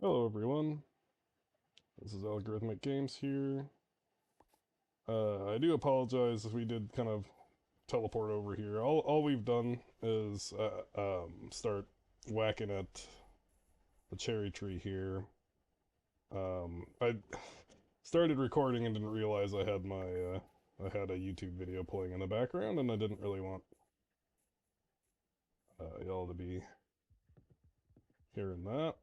Hello everyone, this is Algorithmic Games here. I do apologize if we did kind of teleport over here. All we've done is start whacking at the cherry tree here. I started recording and didn't realize I had I had a YouTube video playing in the background, and I didn't really want y'all to be hearing that.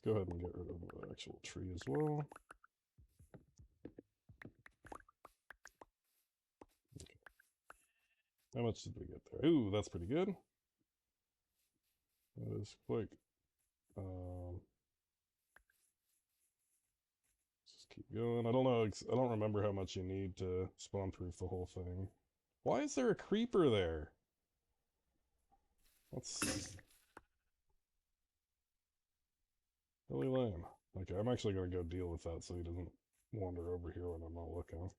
Let's go ahead and get rid of the actual tree as well. How much did we get there? Ooh, that's pretty good. That is quick. Um, just keep going. I don't know. I don't remember how much you need to spawn-proof the whole thing. Why is there a creeper there? That's really lame. Okay, I'm actually gonna go deal with that so he doesn't wander over here when I'm not looking.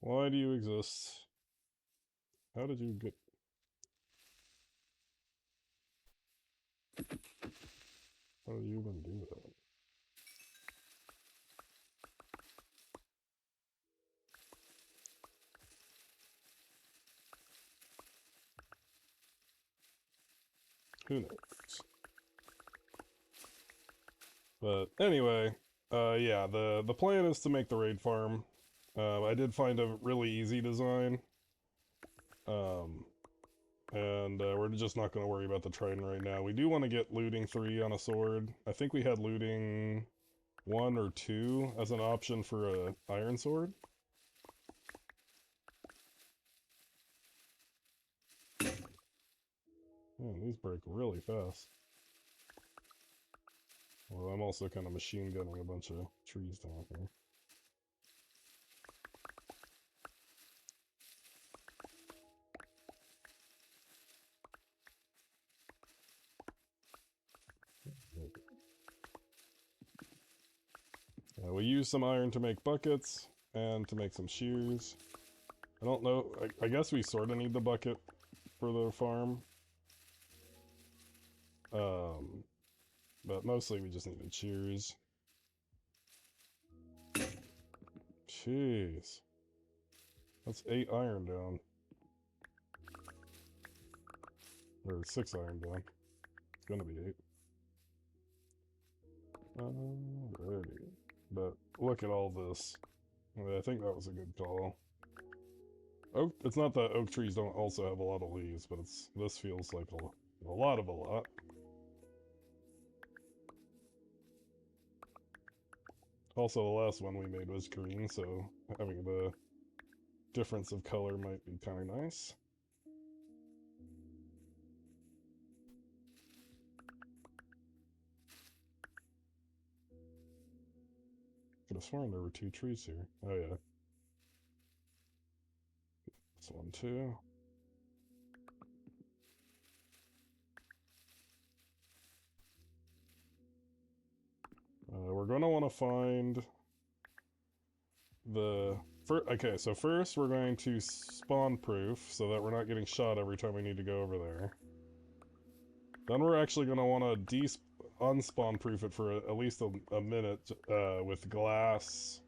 Why do you exist? How did you get... How did you even do that? Who knows? But anyway, yeah, the plan is to make the raid farm. I did find a really easy design. Um, and we're just not going to worry about the Trident right now. We do want to get looting 3 on a sword. I think we had looting 1 or 2 as an option for a iron sword. Man, these break really fast. Well, I'm also kind of machine gunning a bunch of trees down here. We use some iron to make buckets and to make some shears. I don't know, I guess we sort of need the bucket for the farm. But mostly we just needed shears. Jeez. That's 8 iron down. Or 6 iron down. It's gonna be 8. Alrighty. But look at all this. I think that was a good call. Oak, it's not that oak trees don't also have a lot of leaves, but this feels like a lot of a lot. Also, the last one we made was green, so having the difference of color might be kind of nice. Could have sworn there were 2 trees here. Oh yeah. This one too. We're going to want to find the... Okay, so first we're going to spawn-proof so that we're not getting shot every time we need to go over there. Then we're actually going to want to unspawn-proof it for at least a minute with glass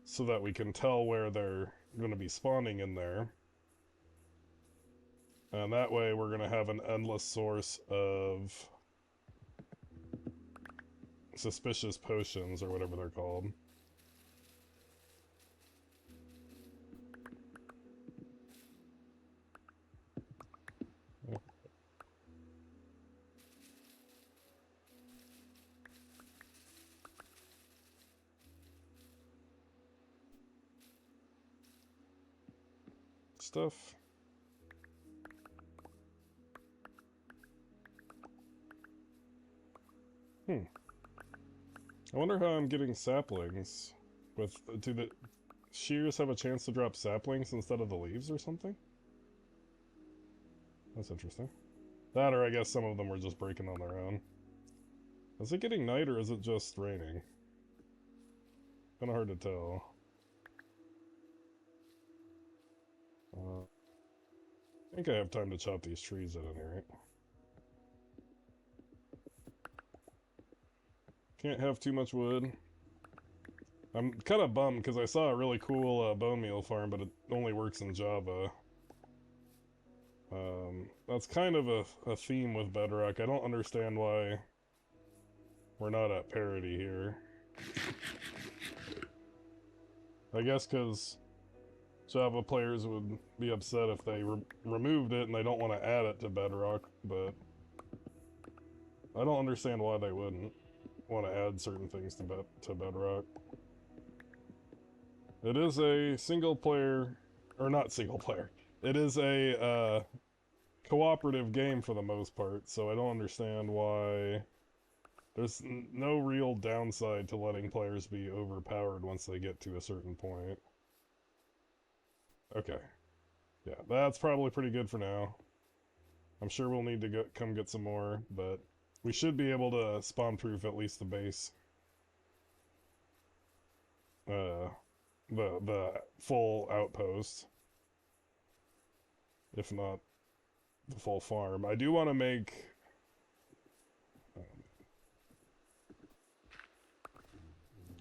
so that we can tell where they're going to be spawning in there. And that way we're going to have an endless source of suspicious potions, or whatever they're called. Yeah. Stuff. I wonder how I'm getting saplings. Do the shears have a chance to drop saplings instead of the leaves or something? That's interesting. That, or I guess some of them were just breaking on their own. Is it getting night or is it just raining? Kinda hard to tell. I think I have time to chop these trees at any rate. Can't have too much wood. I'm kind of bummed because I saw a really cool bone meal farm, but it only works in Java. That's kind of a theme with Bedrock. I don't understand why we're not at parity here. I guess because Java players would be upset if they removed it and they don't want to add it to Bedrock, but I don't understand why they wouldn't want to add certain things to Bedrock. It is a single player, or not single player. It is a cooperative game for the most part, so I don't understand why there's no real downside to letting players be overpowered once they get to a certain point. Okay. Yeah, that's probably pretty good for now. I'm sure we'll need to come get some more, but we should be able to spawn-proof at least the base. Uh, the full outpost. If not the full farm. I do want to make...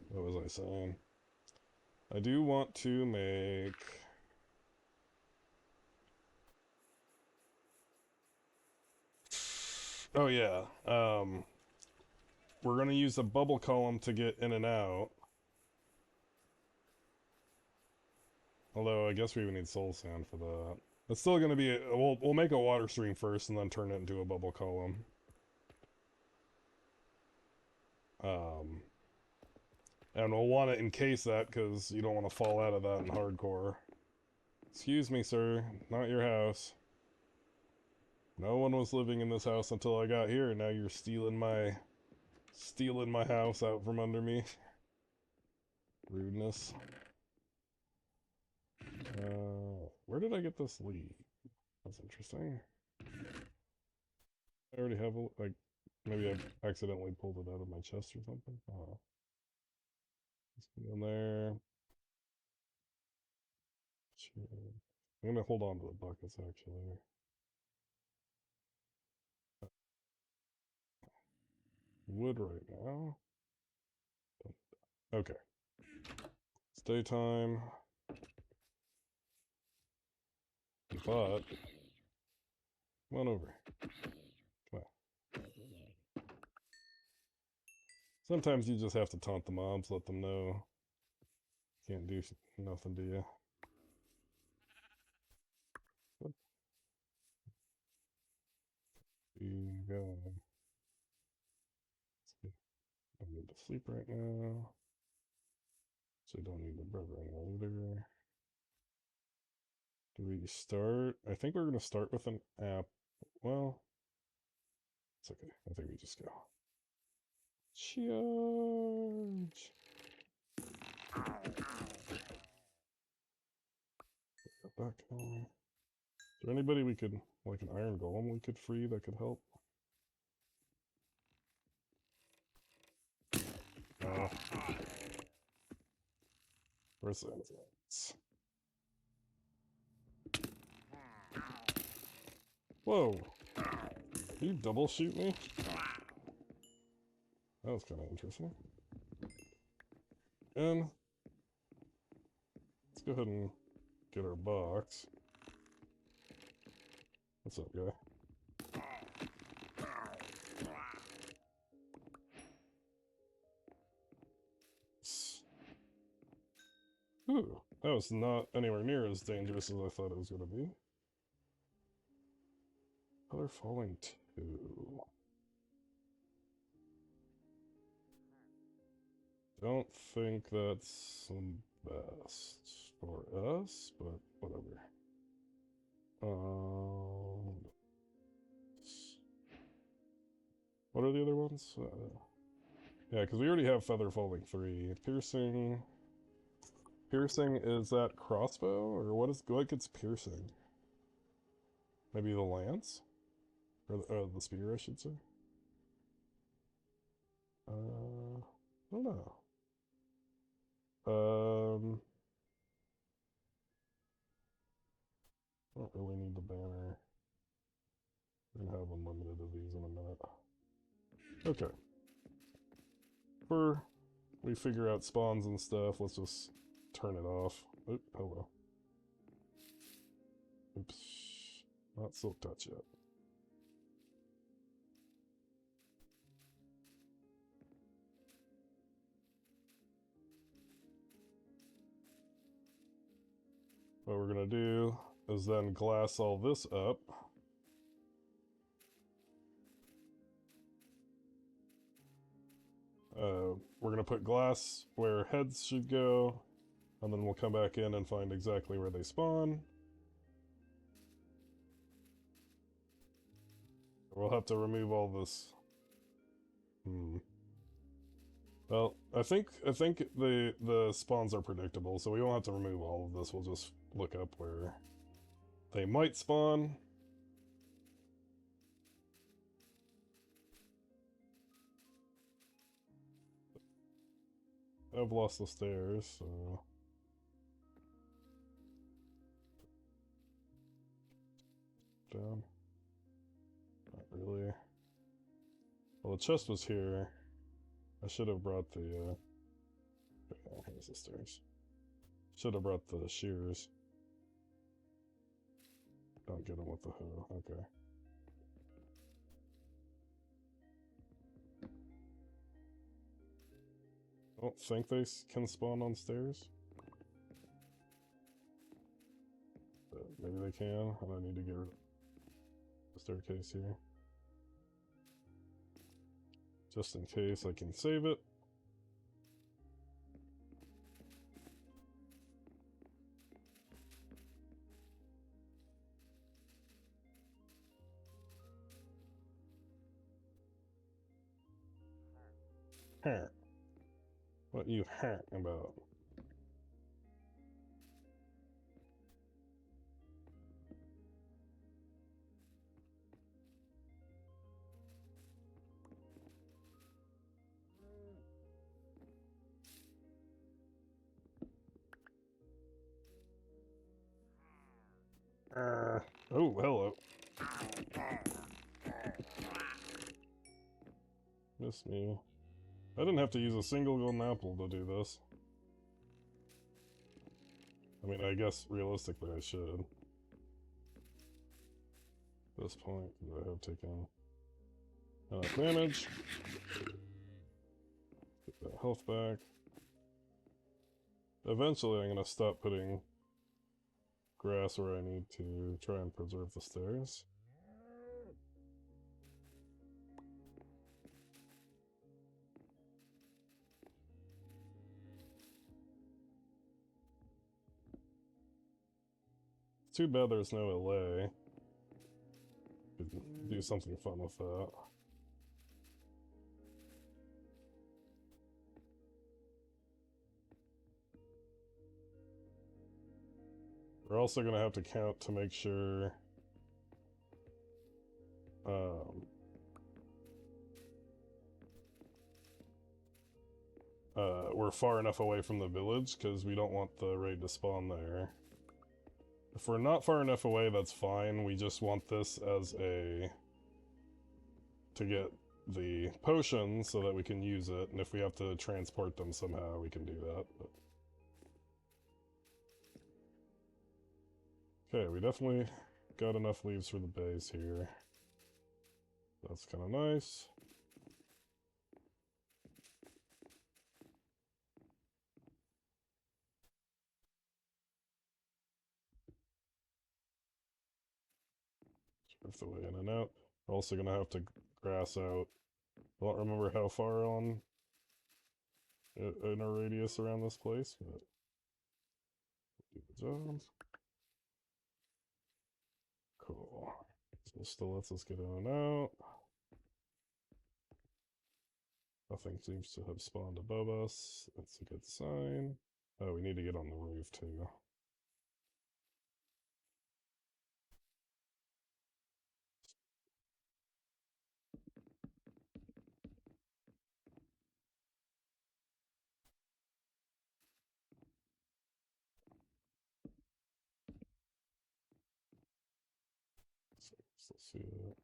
what was I saying? I do want to make... oh yeah, we're going to use a bubble column to get in and out. Although, I guess we would need soul sand for that. It's still going to be... we'll make a water stream first and then turn it into a bubble column. And we'll want to encase that because you don't want to fall out of that in hardcore. Excuse me, sir. Not your house. No one was living in this house until I got here, and now you're stealing my house out from under me. Rudeness. Where did I get this lead? That's interesting. I already have a, like, maybe I accidentally pulled it out of my chest or something. Oh. Let's go in there. I'm gonna hold on to the buckets actually. Wood right now. Okay. It's daytime. But come on over. Come on. Sometimes you just have to taunt the mobs, let them know can't do nothing to you. What? You go. Don't need to sleep right now. So don't need the bread right now either. Do we start? I think we're gonna start with an app. Well, it's okay. I think we just go. Charge! Get back on. Is there anybody we could, like an iron golem we could free that could help? Where's that? Whoa! Did you double shoot me? That was kind of interesting. And let's go ahead and get our box. What's up, guy? Ooh, that was not anywhere near as dangerous as I thought it was going to be. Color falling 2. Don't think that's the best for us, but whatever. What are the other ones? Yeah, because we already have feather falling 3. Piercing. Piercing is that crossbow, or what gets piercing? Maybe the lance, or the spear, I should say. I don't know. Don't really need the banner. We're gonna have unlimited of these in a minute. Okay. Before we figure out spawns and stuff, let's just turn it off. Oop, hello. Oops. Not silk touch yet. What we're gonna do is then glass all this up. We're gonna put glass where heads should go, and then we'll come back in and find exactly where they spawn. We'll have to remove all this. Well, I think the spawns are predictable, so we won't have to remove all of this. We'll just look up where they might spawn. I've lost the stairs, so down. Not really. Well, the chest was here. I should have brought the. Oh, here's the stairs. Should have brought the shears. Don't get them with the hoe. Okay. I don't think they can spawn on stairs. But maybe they can. I don't need to get rid of the staircase here. Just in case I can save it. Huh. What you hack about? Oh, hello. Miss me. I didn't have to use a single golden apple to do this. I mean, I guess realistically I should. At this point, I have taken enough damage. Get that health back. Eventually I'm gonna stop putting grass where I need to try and preserve the stairs. It's too bad there's no LA. Could do something fun with that. We're also going to have to count to make sure we're far enough away from the village, because we don't want the raid to spawn there. If we're not far enough away, that's fine. We just want this as a... to get the potions so that we can use it, and if we have to transport them somehow, we can do that. But... okay, we definitely got enough leaves for the base here. That's kind of nice. Drift the way in and out. We're also going to have to grass out. I don't remember how far on in a radius around this place, but do the job. Cool. So it still lets us get in and out. Nothing seems to have spawned above us. That's a good sign. Oh, we need to get on the roof too. So let's see that.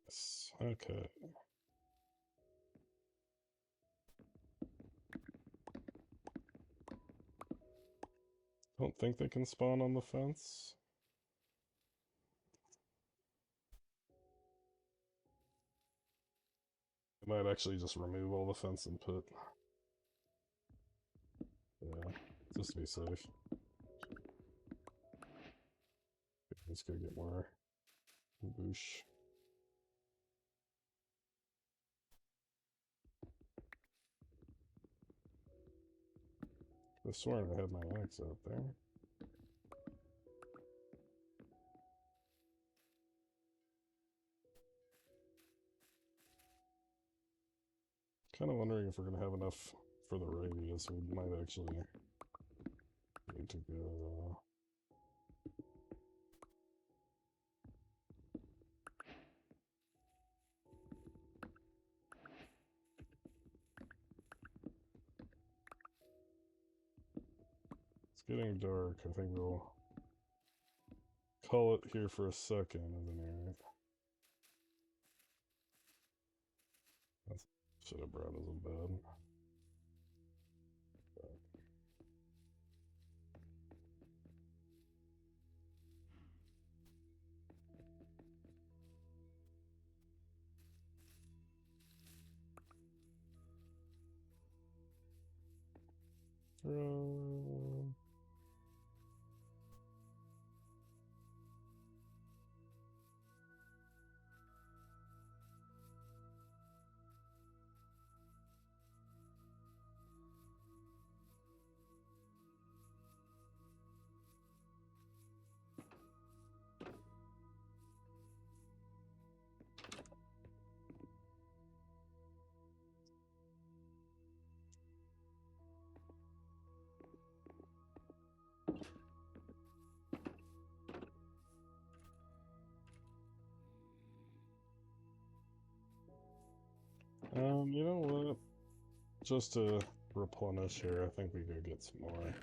Yes. Okay. Don't think they can spawn on the fence. I might actually just remove all the fence and put... Yeah, just to be safe. Let's go get more boosh. I swear I had my axe out there. Kind of wondering if we're going to have enough for the radius. We might actually need to go... It's getting dark. I think we'll call it here for a second, and then I should have brought us a bed. Uh, you know what? Just to replenish here, I think we could get some more.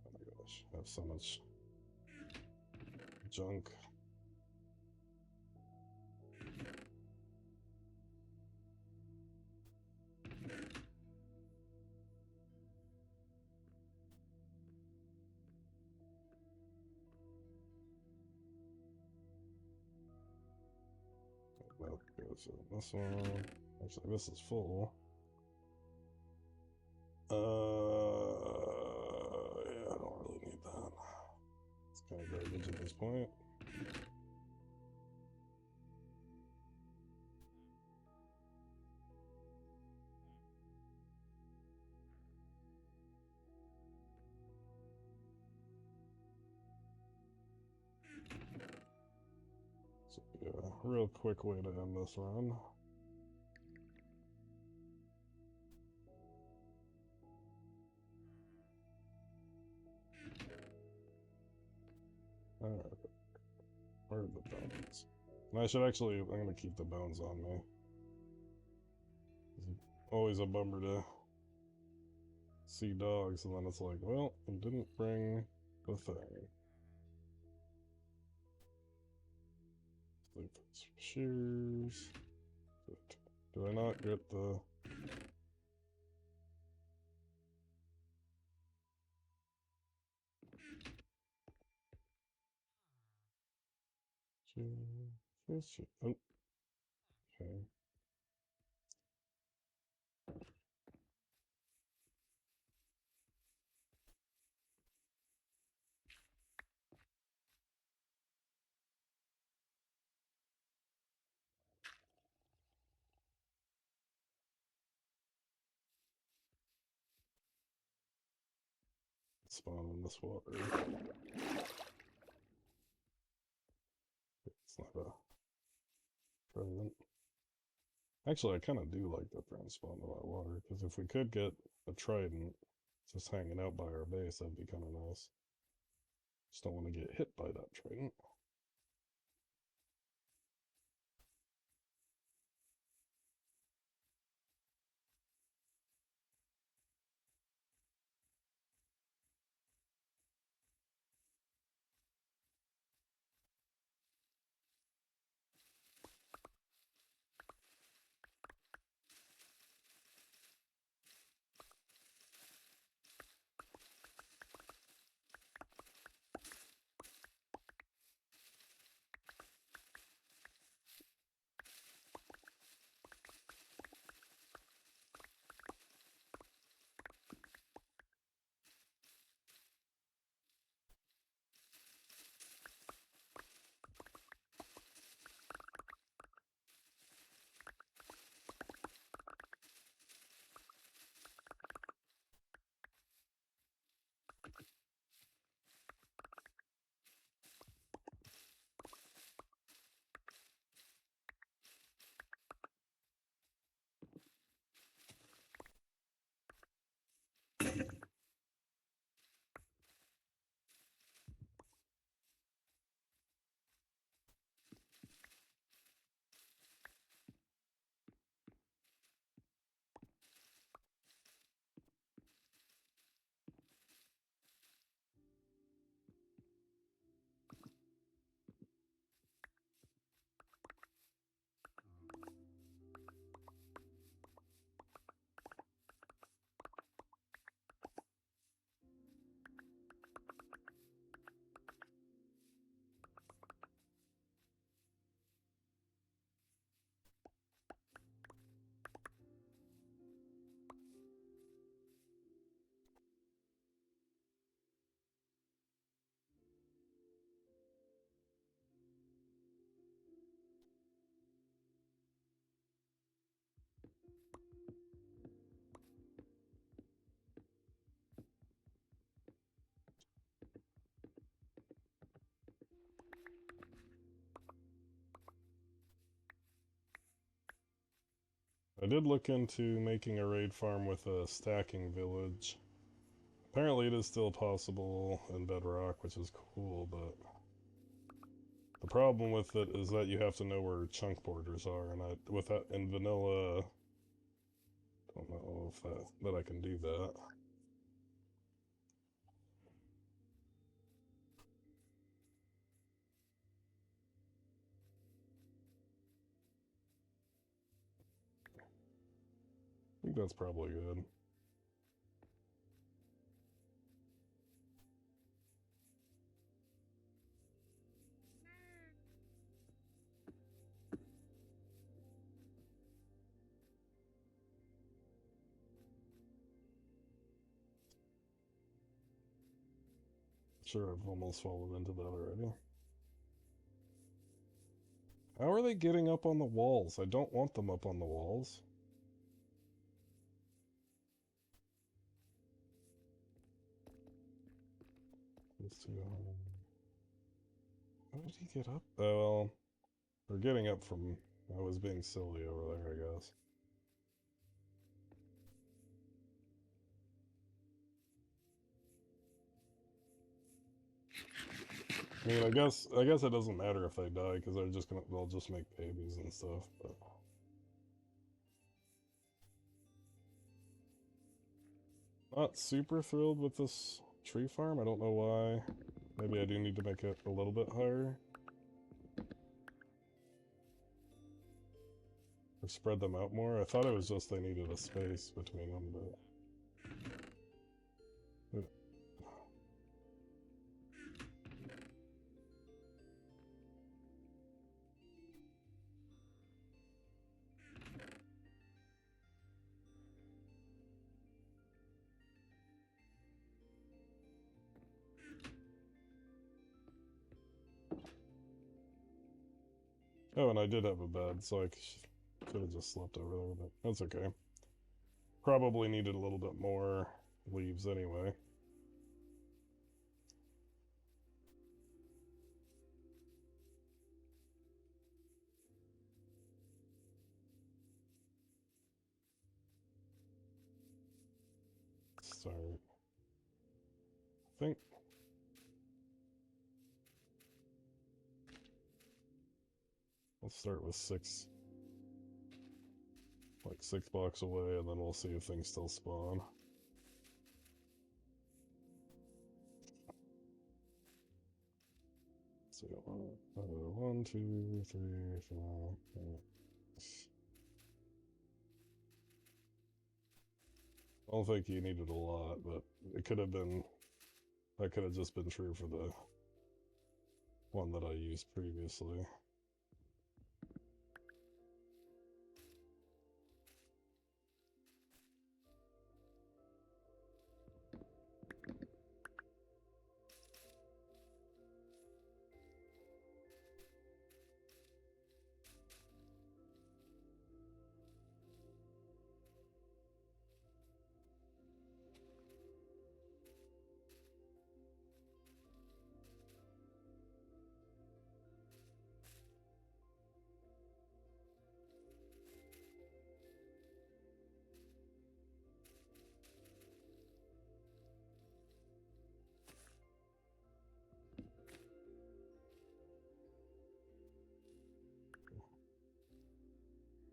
Oh my gosh, I have so much junk. That goes in this one. Actually, this is full. Yeah, I don't really need that. It's kind of garbage at this point. So, yeah, real quick way to end this run. Alright. Where are the bones? And I should actually, I'm gonna keep the bones on me. It's always a bummer to see dogs, and then it's like, well, you didn't bring the thing. Leave those shears. Do I not get the... Oh, okay. Spawn in this water. It's not a trident. Actually, I kind of do like that they're in spawn in that water, because if we could get a trident just hanging out by our base, that'd be kind of nice. Just don't want to get hit by that trident. I did look into making a raid farm with a stacking village. Apparently it is still possible in Bedrock, which is cool, but the problem with it is that you have to know where chunk borders are, and with that in vanilla, don't know if that I can do that. I think that's probably good. Sure, I've almost fallen into that already. How are they getting up on the walls? I don't want them up on the walls. Let's see. How did he get up? Oh, well, they're getting up from... I was being silly over there, I guess. I mean, I guess it doesn't matter if they die, because they'll just make babies and stuff, but... Not super thrilled with this tree farm, I don't know why. Maybe I do need to make it a little bit higher. Or spread them out more? I thought it was just they needed a space between them, but... Oh, and I did have a bed, so I could have just slept over there, but that's okay. Probably needed a little bit more leaves anyway. Start. I think. Let's start with like 6 blocks away, and then we'll see if things still spawn. So, 1, 2, 3, 4, 5. I don't think you needed a lot, but it could have been. That could have just been true for the one that I used previously.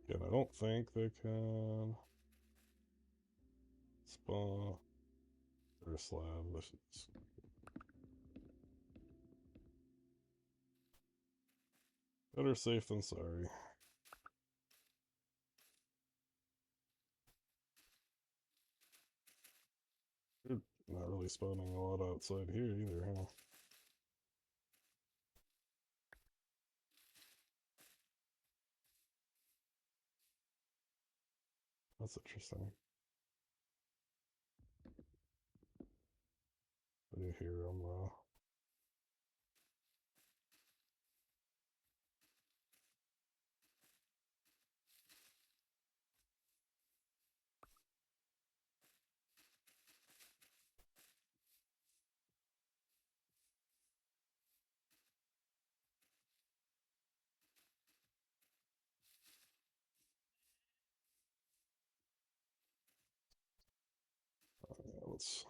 Again, I don't think they can spawn or slab. Better safe than sorry. You're not really spawning a lot outside here either, huh? That's interesting. I do hear them though. Yeah, let's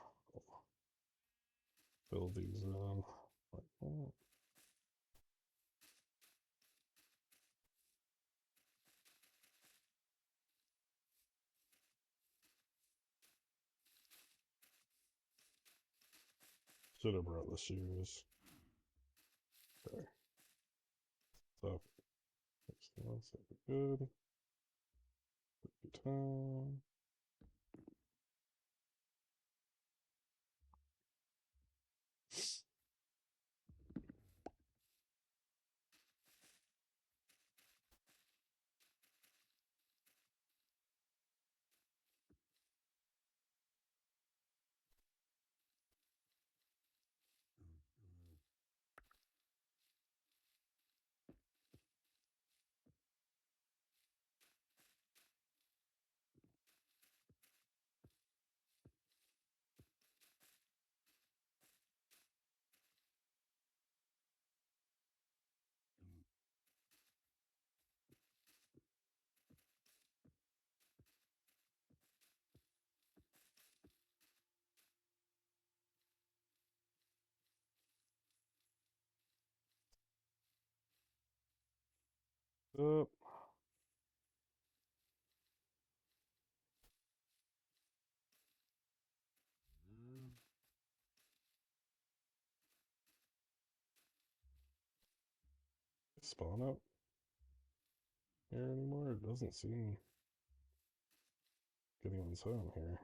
build these in like that. Should have brought the shoes. Okay. So, that's good. Good time. Up. Spawn up. here anymore? It doesn't seem anyone's home here.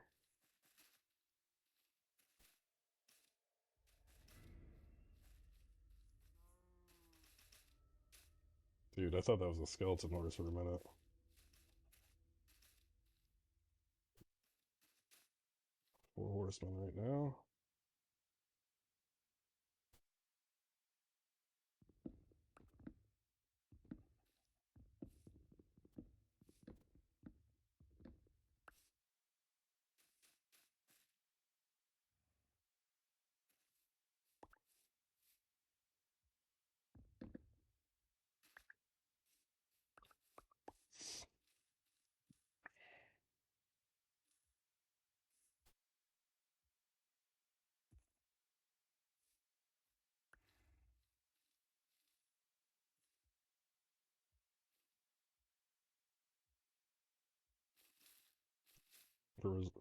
Dude, I thought that was a skeleton horse for a minute. Four horsemen right now.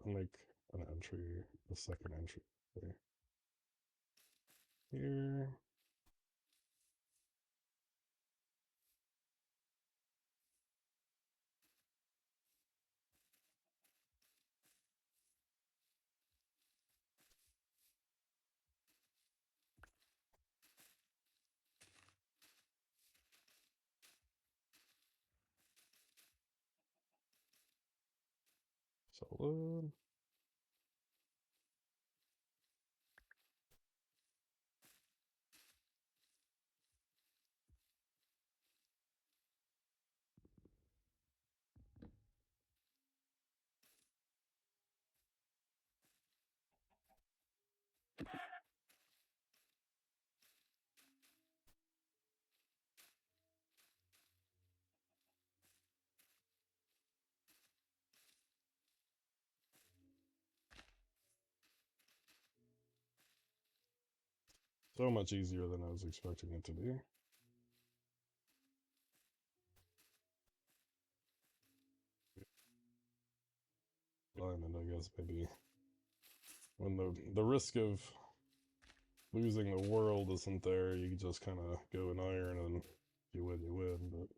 Make an entry, a second entry there. Here. Solid. So much easier than I was expecting it to be. Diamond, I guess, maybe. When the risk of losing the world isn't there, you can just kind of go in iron and you win, but...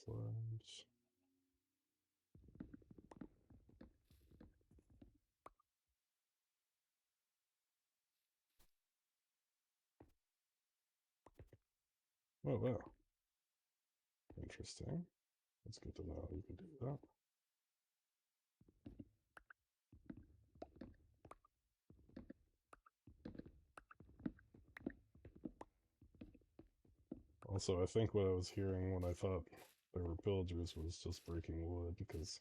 Sludge. Oh, wow. Interesting. It's good to know you can do that. Also, I think what I was hearing when I thought there were pillagers was just breaking wood, because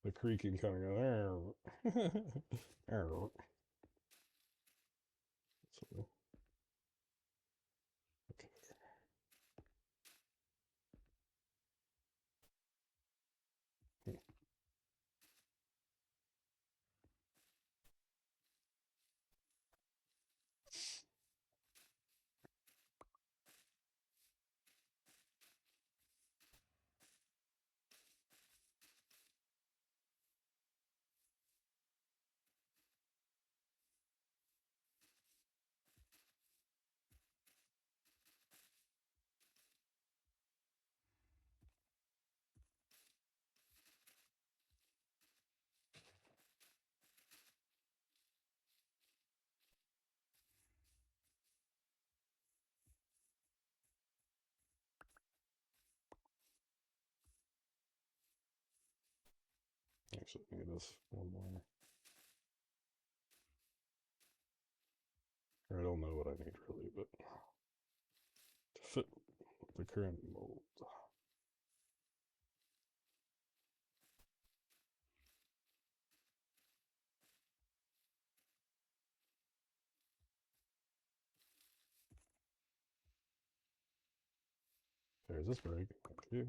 the creaking kind of go, arrow. So, okay. Actually, need this one more. Or I don't know what I need really, but to fit the current mold. There's this break. Okay.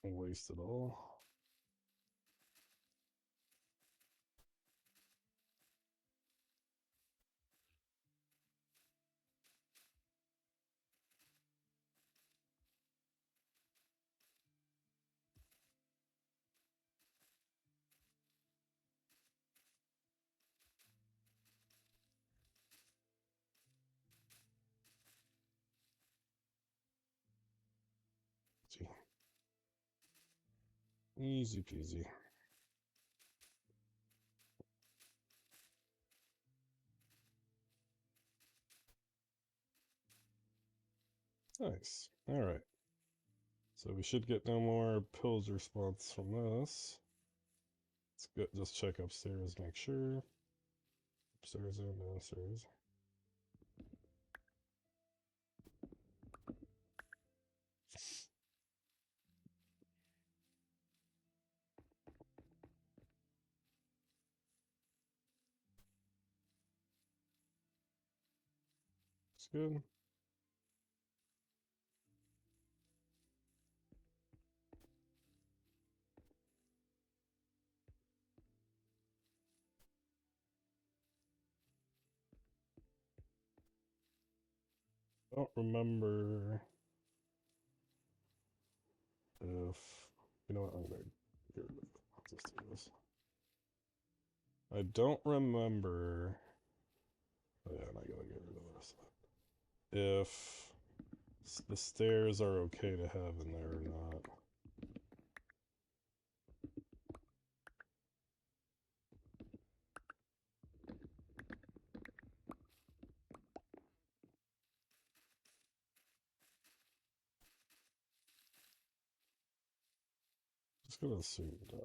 waste it all. Gee. Easy peasy. Nice. Alright. So we should get no more pillager response from this. Let's go, just check upstairs, make sure. Upstairs and downstairs. It's good. I don't remember if... You know what, I'm gonna get rid of it. I'll just do this. I don't remember... Oh yeah, and I gotta get rid of this. If the stairs are okay to have in there or not. Just gonna assume no.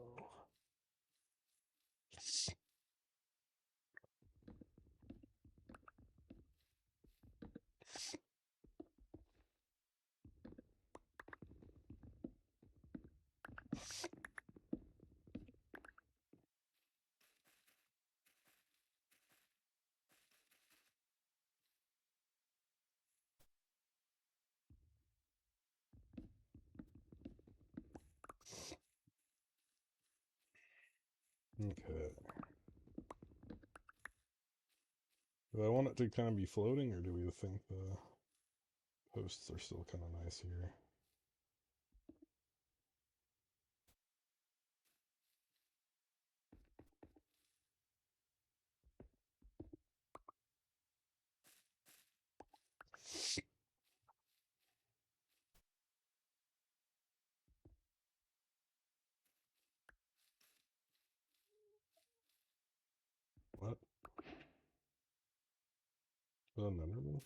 Okay. Do I want it to kind of be floating, or do we think the posts are still kind of nice here? What? Is that an Enderman?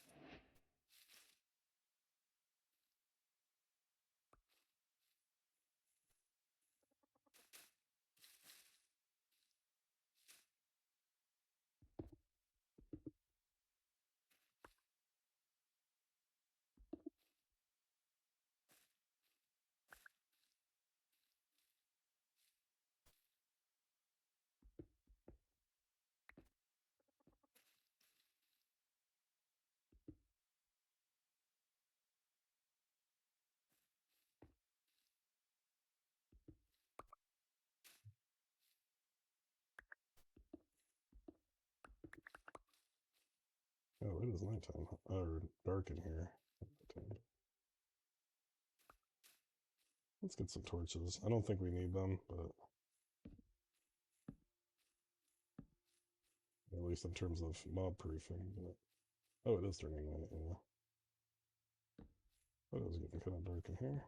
Oh, it is nighttime. Or dark in here. Let's get some torches. I don't think we need them, but at least in terms of mob proofing. But... Oh, it is turning light, yeah. But it was getting kind of dark in here.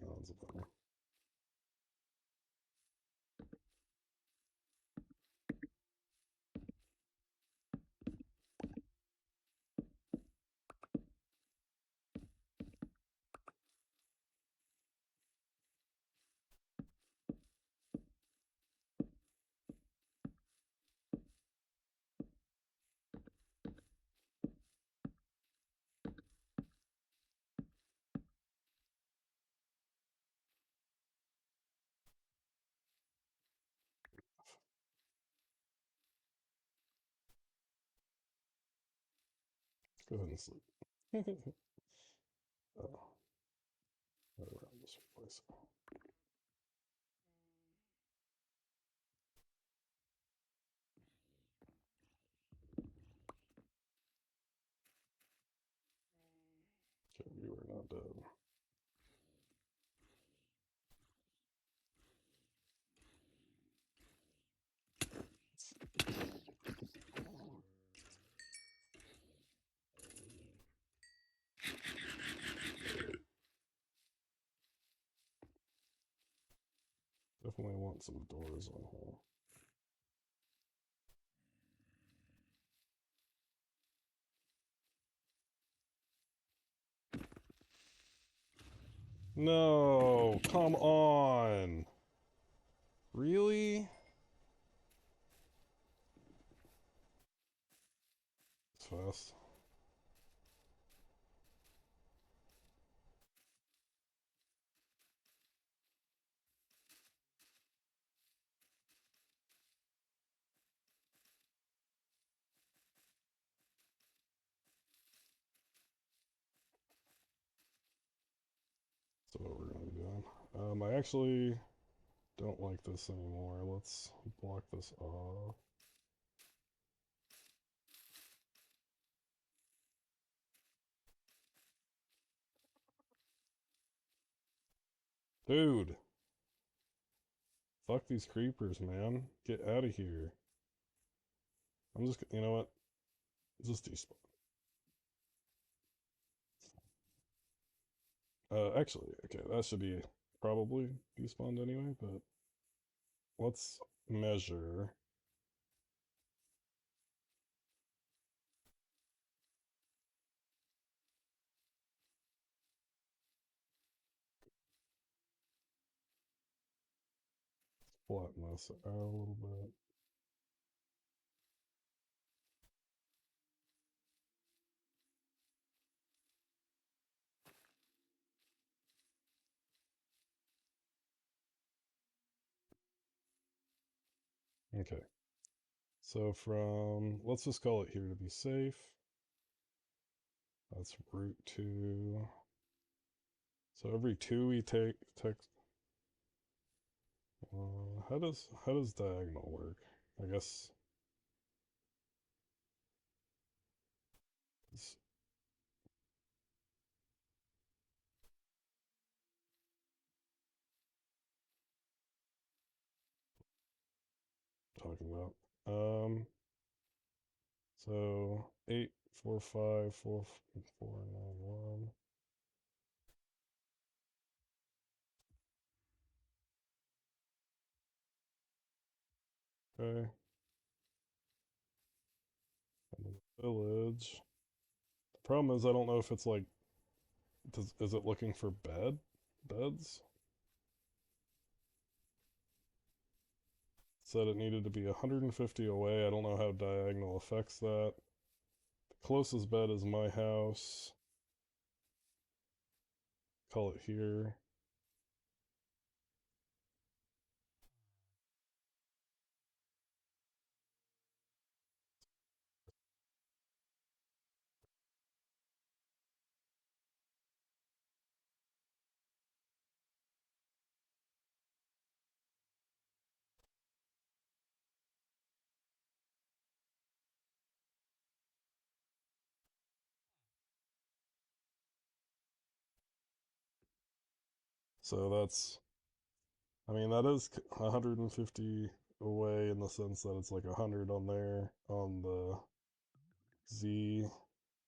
Oh, that's a bummer. Go ahead and sleep. Oh, right around this place. Okay, you are not dead. Definitely want some doors on here. No, come on. Really? It's fast. That's what we're gonna be doing. I actually don't like this anymore. Let's block this off. Dude, fuck these creepers, man. Get out of here. I'm just, you know what? Just despawn. Actually, okay, that should be probably despawned anyway, but let's measure. Flatten this out a little bit. Okay. So from, let's just call it here to be safe. That's root 2. So every 2 we take, how does diagonal work? I guess it's talking about. So 8, 4, 5, 4, 4, 9, 1. Okay. And then village. The problem is I don't know if it's like, is it looking for beds? Said it needed to be 150 away. I don't know how diagonal affects that. The closest bed is my house. Call it here. So that's, I mean, that is 150 away in the sense that it's like 100 on there on the Z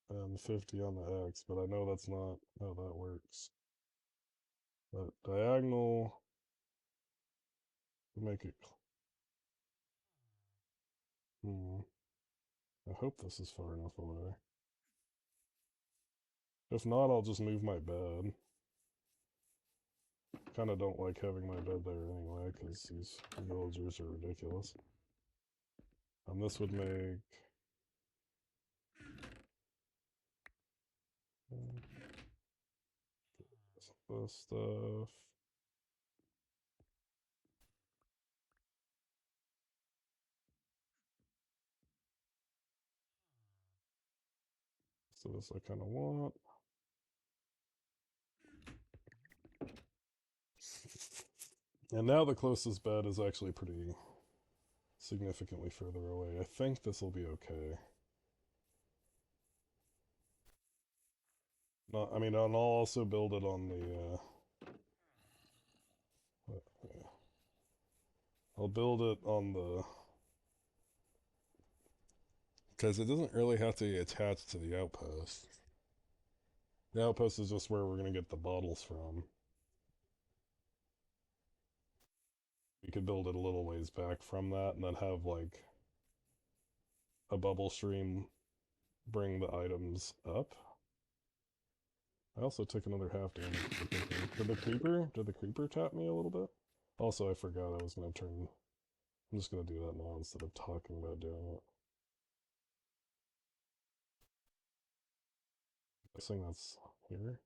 and 50 on the X, but I know that's not how that works. But diagonal to make it. Hmm. I hope this is far enough away. If not, I'll just move my bed. Kind of don't like having my bed there anyway, because these villagers are ridiculous. And this would make this stuff. So this I kind of want. And now the closest bed is actually pretty significantly further away. I think this will be okay. Not, I mean, I'll also build it on the. I'll build it on the. Because it doesn't really have to be attached to the outpost. The outpost is just where we're going to get the bottles from. We could build it a little ways back from that and then have like a bubble stream bring the items up. I also took another half damage. Did the creeper tap me a little bit? Also, I forgot I was going to turn. I'm just going to do that now instead of talking about doing it. Guessing that's here.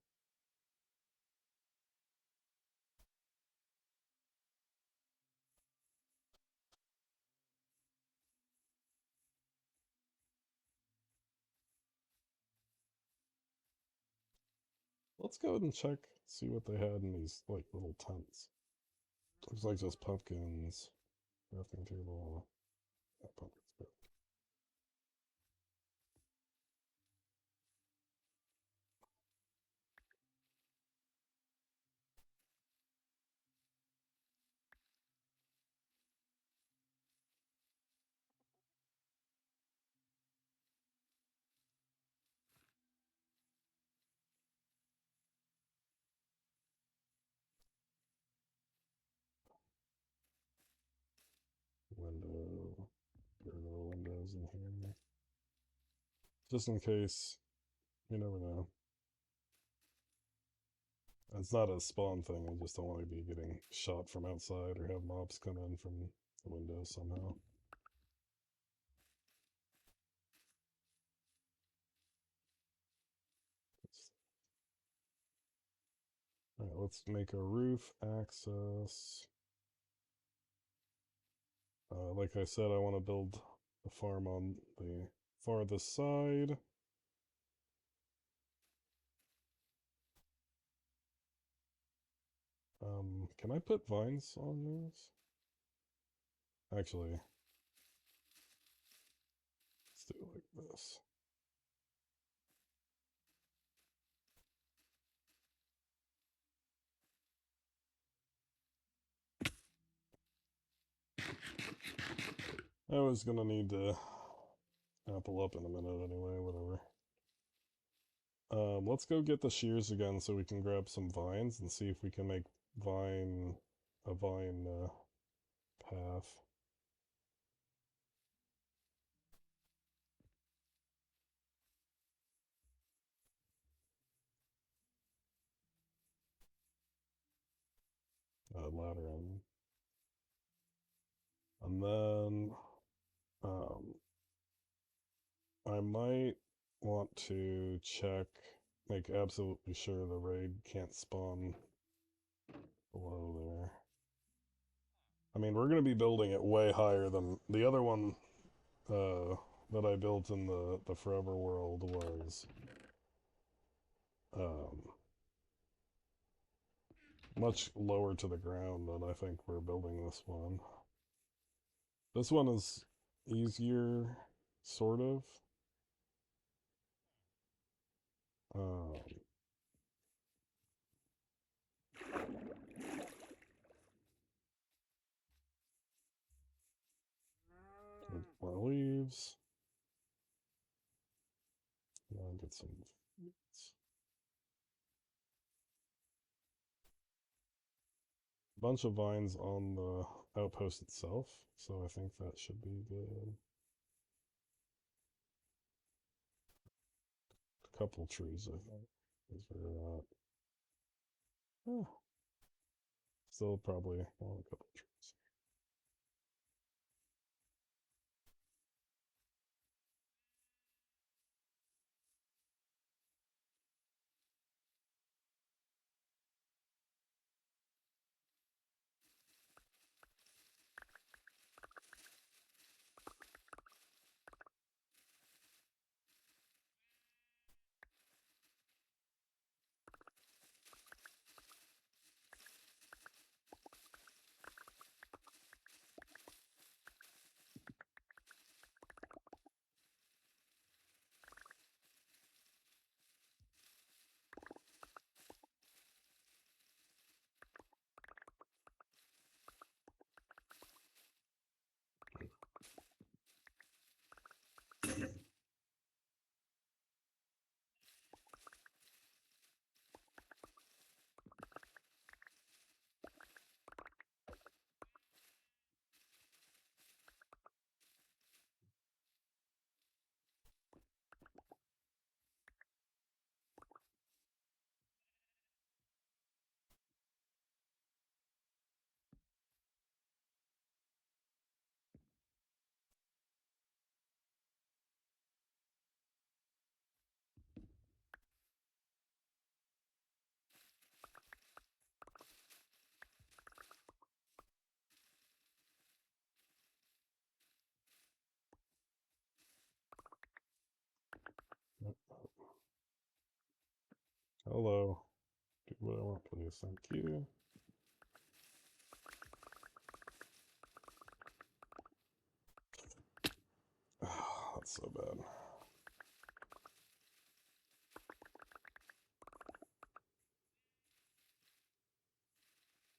Let's go ahead and check, see what they had in these like little tents. Looks like just pumpkins, crafting table. Yeah, pumpkins. Good. Window. There are no windows in here. Just in case, you never know. It's not a spawn thing, I just don't want to be getting shot from outside or have mobs come in from the window somehow. Alright, let's make a roof access. Like I said, I want to build a farm on the farthest side. Can I put vines on these? Actually, let's do it like this. I was gonna need to apple up in a minute anyway, whatever. Let's go get the shears again so we can grab some vines and see if we can make a vine path. Ladder in. And then um, I might want to check, make absolutely sure the raid can't spawn below there. I mean, we're going to be building it way higher than the other one that I built in the Forever World was um, much lower to the ground than I think we're building this one. This one is easier, sort of. Um, more leaves. I'll get some. Bunch of vines on the outpost itself, so I think that should be good. A couple trees, I think, is where we're at. Still probably want a couple trees. Hello. Do what I want, please. Thank you. Oh, that's so bad.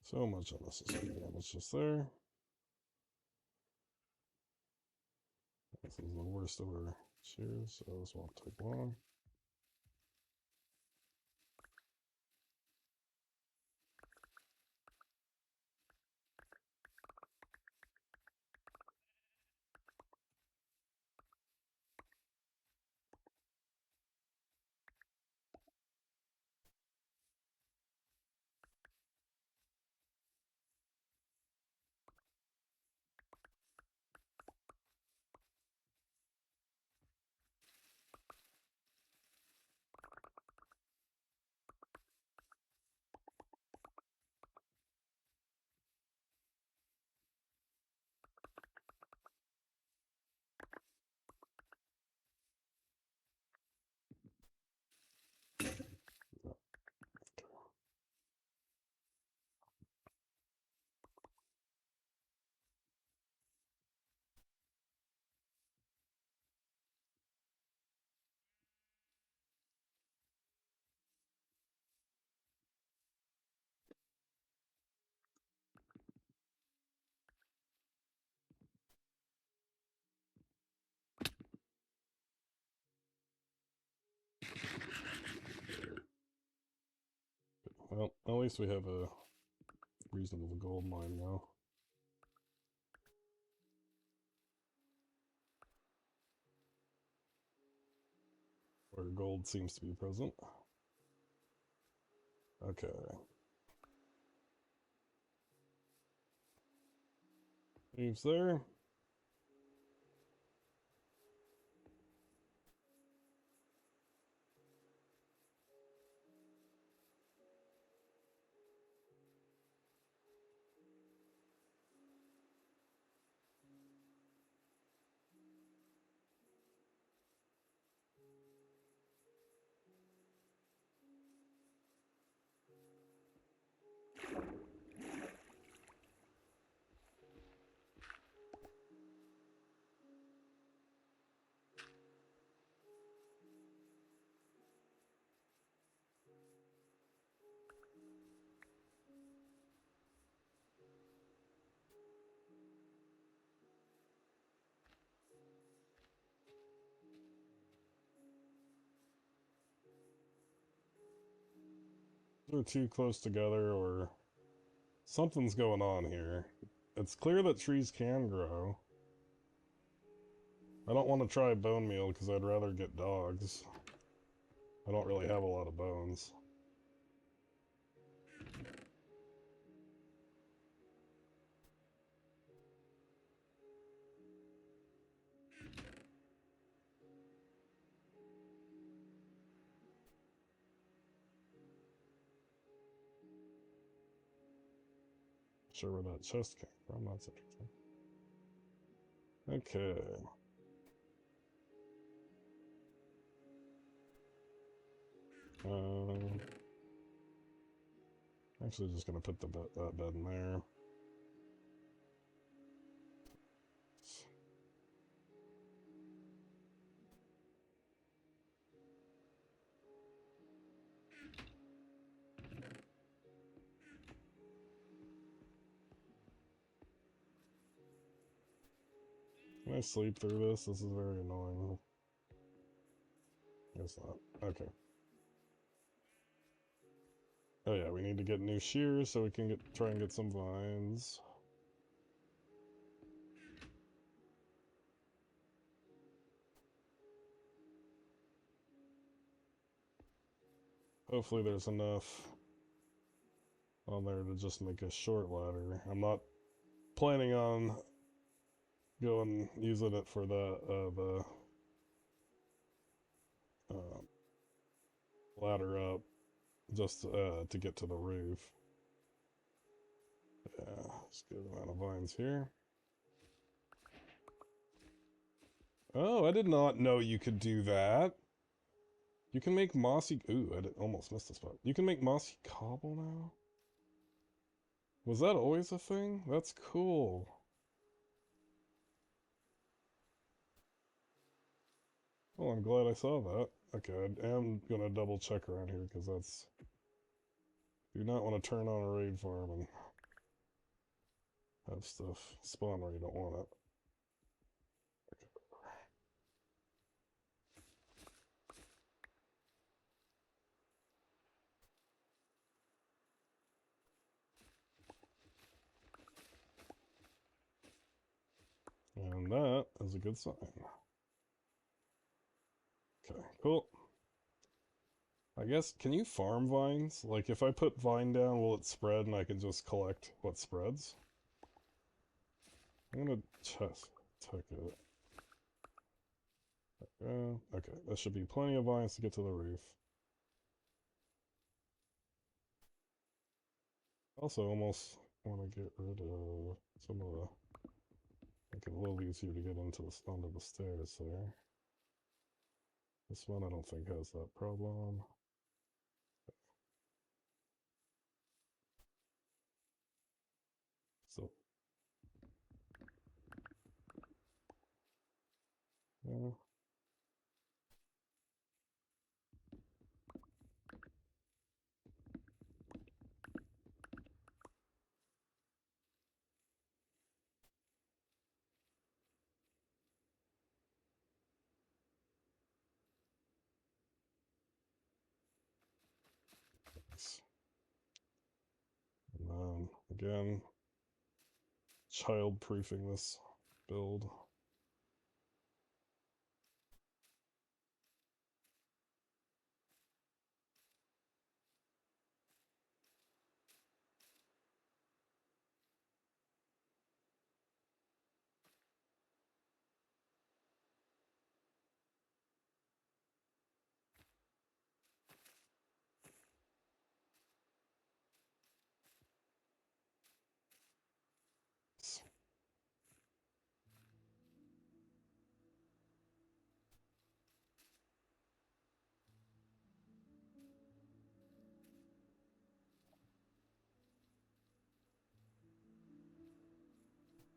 So much unnecessary damage just there. This is the worst of our shears, so this won't take long. Well, at least we have a reasonable gold mine now. Where gold seems to be present. Okay. Leaves there. They're too close together, or something's going on here. It's clear that trees can grow. I don't want to try bone meal because I'd rather get dogs. I don't really have a lot of bones. Sure where that chest came from, that's interesting. Okay. Actually just gonna put that bed in there. Can I sleep through this? This is very annoying. Guess not. Okay. Oh yeah, we need to get new shears so we can try and get some vines. Hopefully there's enough on there to just make a short ladder. I'm not planning on going using it for the uh, ladder up, just to get to the roof. Yeah, let's get a amount of vines here. Oh, I did not know you could do that. You can make mossy... Ooh, almost missed a spot. You can make mossy cobble now? Was that always a thing? That's cool. Oh, I'm glad I saw that. Okay, I am gonna double check around here, because that's... Do not want to turn on a raid farm and have stuff spawn where you don't want it. And that is a good sign. Okay, cool. I guess, can you farm vines? Like, if I put vine down, will it spread and I can just collect what spreads? I'm gonna check it. Okay, there should be plenty of vines to get to the roof. Also, almost want to get rid of some of the... Make it a little easier to get into onto the stairs there. This one I don't think has that problem. So, yeah. And then, again, child-proofing this build.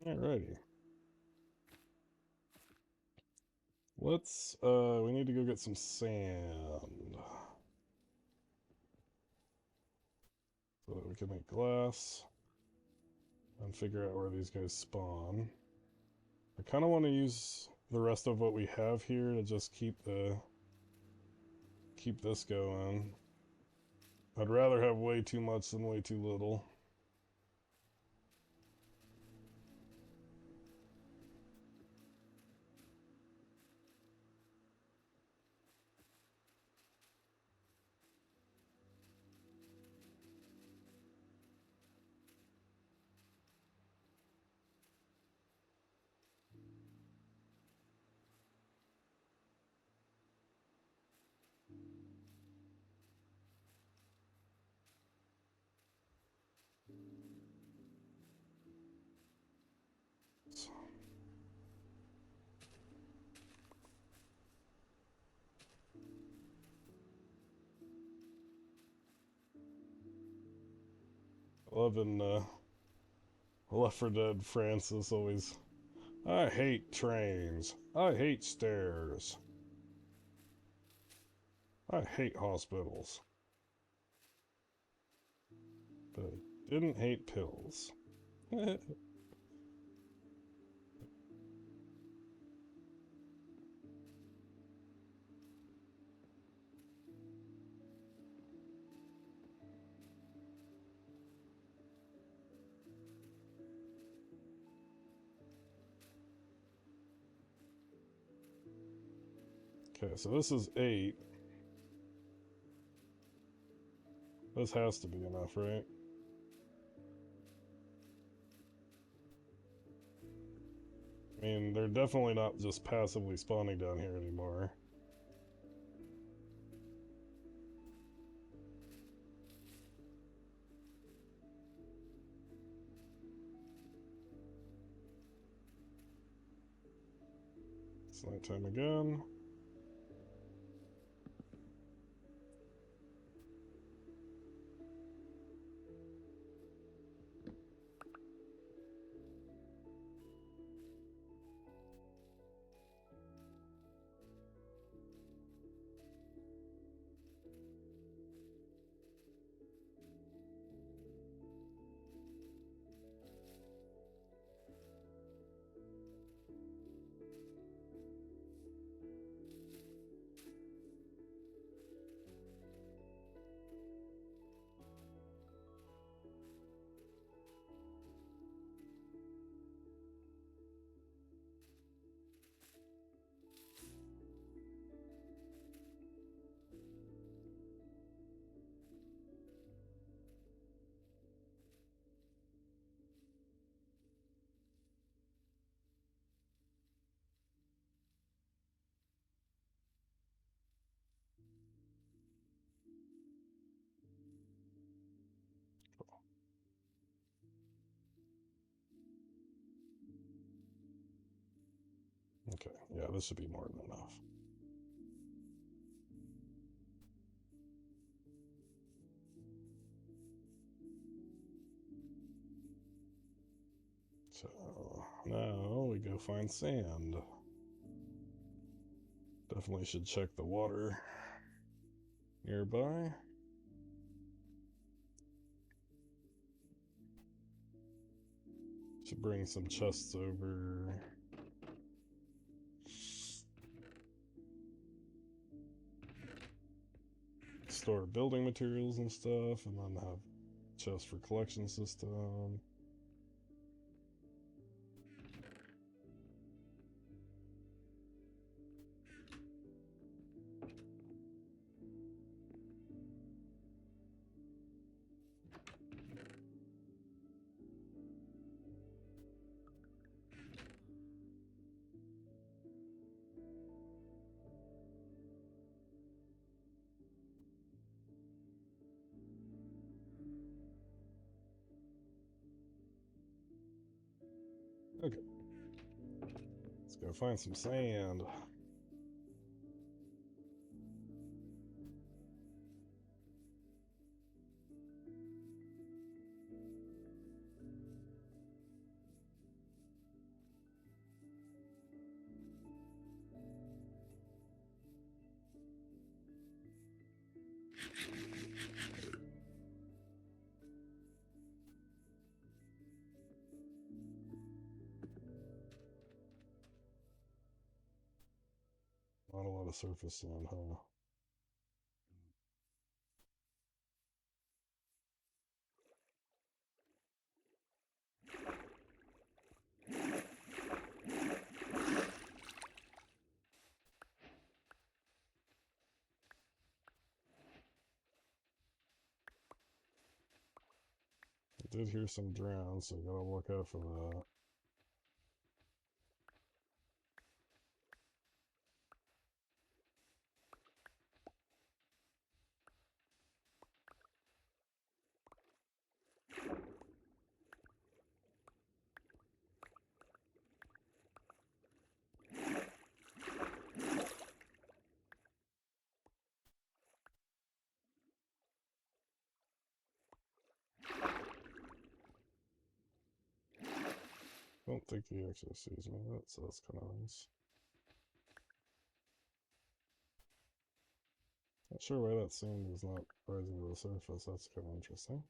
Alrighty. Let's, we need to go get some sand. So that we can make glass. And figure out where these guys spawn. I kind of want to use the rest of what we have here to just keep this going. I'd rather have way too much than way too little. Loving Left 4 Dead Francis always. I hate trains. I hate stairs. I hate hospitals. But I didn't hate pills. Okay, so this is 8. This has to be enough, right? I mean, they're definitely not just passively spawning down here anymore. It's nighttime again. Okay, yeah, this should be more than enough. So now we go find sand. Definitely should check the water nearby. Should bring some chests over. Store building materials and stuff, and then have chests for collection system. Okay. Let's go find some sand. Not a lot of surface sand, huh? I did hear some drowns, so I gotta look out for that. I don't think he actually sees me, so that's kind of nice. Not sure why that sand is not rising to the surface. That's kind of interesting.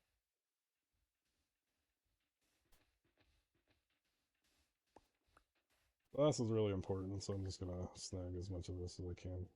Glass is really important, so I'm just gonna snag as much of this as I can.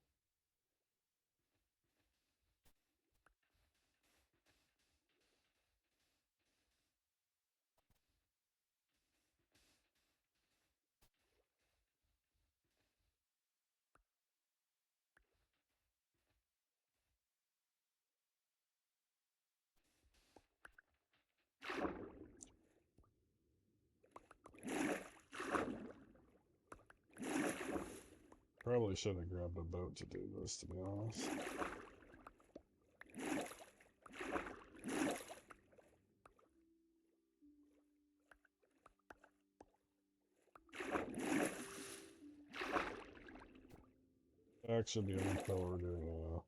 Probably should have grabbed a boat to do this, to be honest. That should be enough for what we're doing now.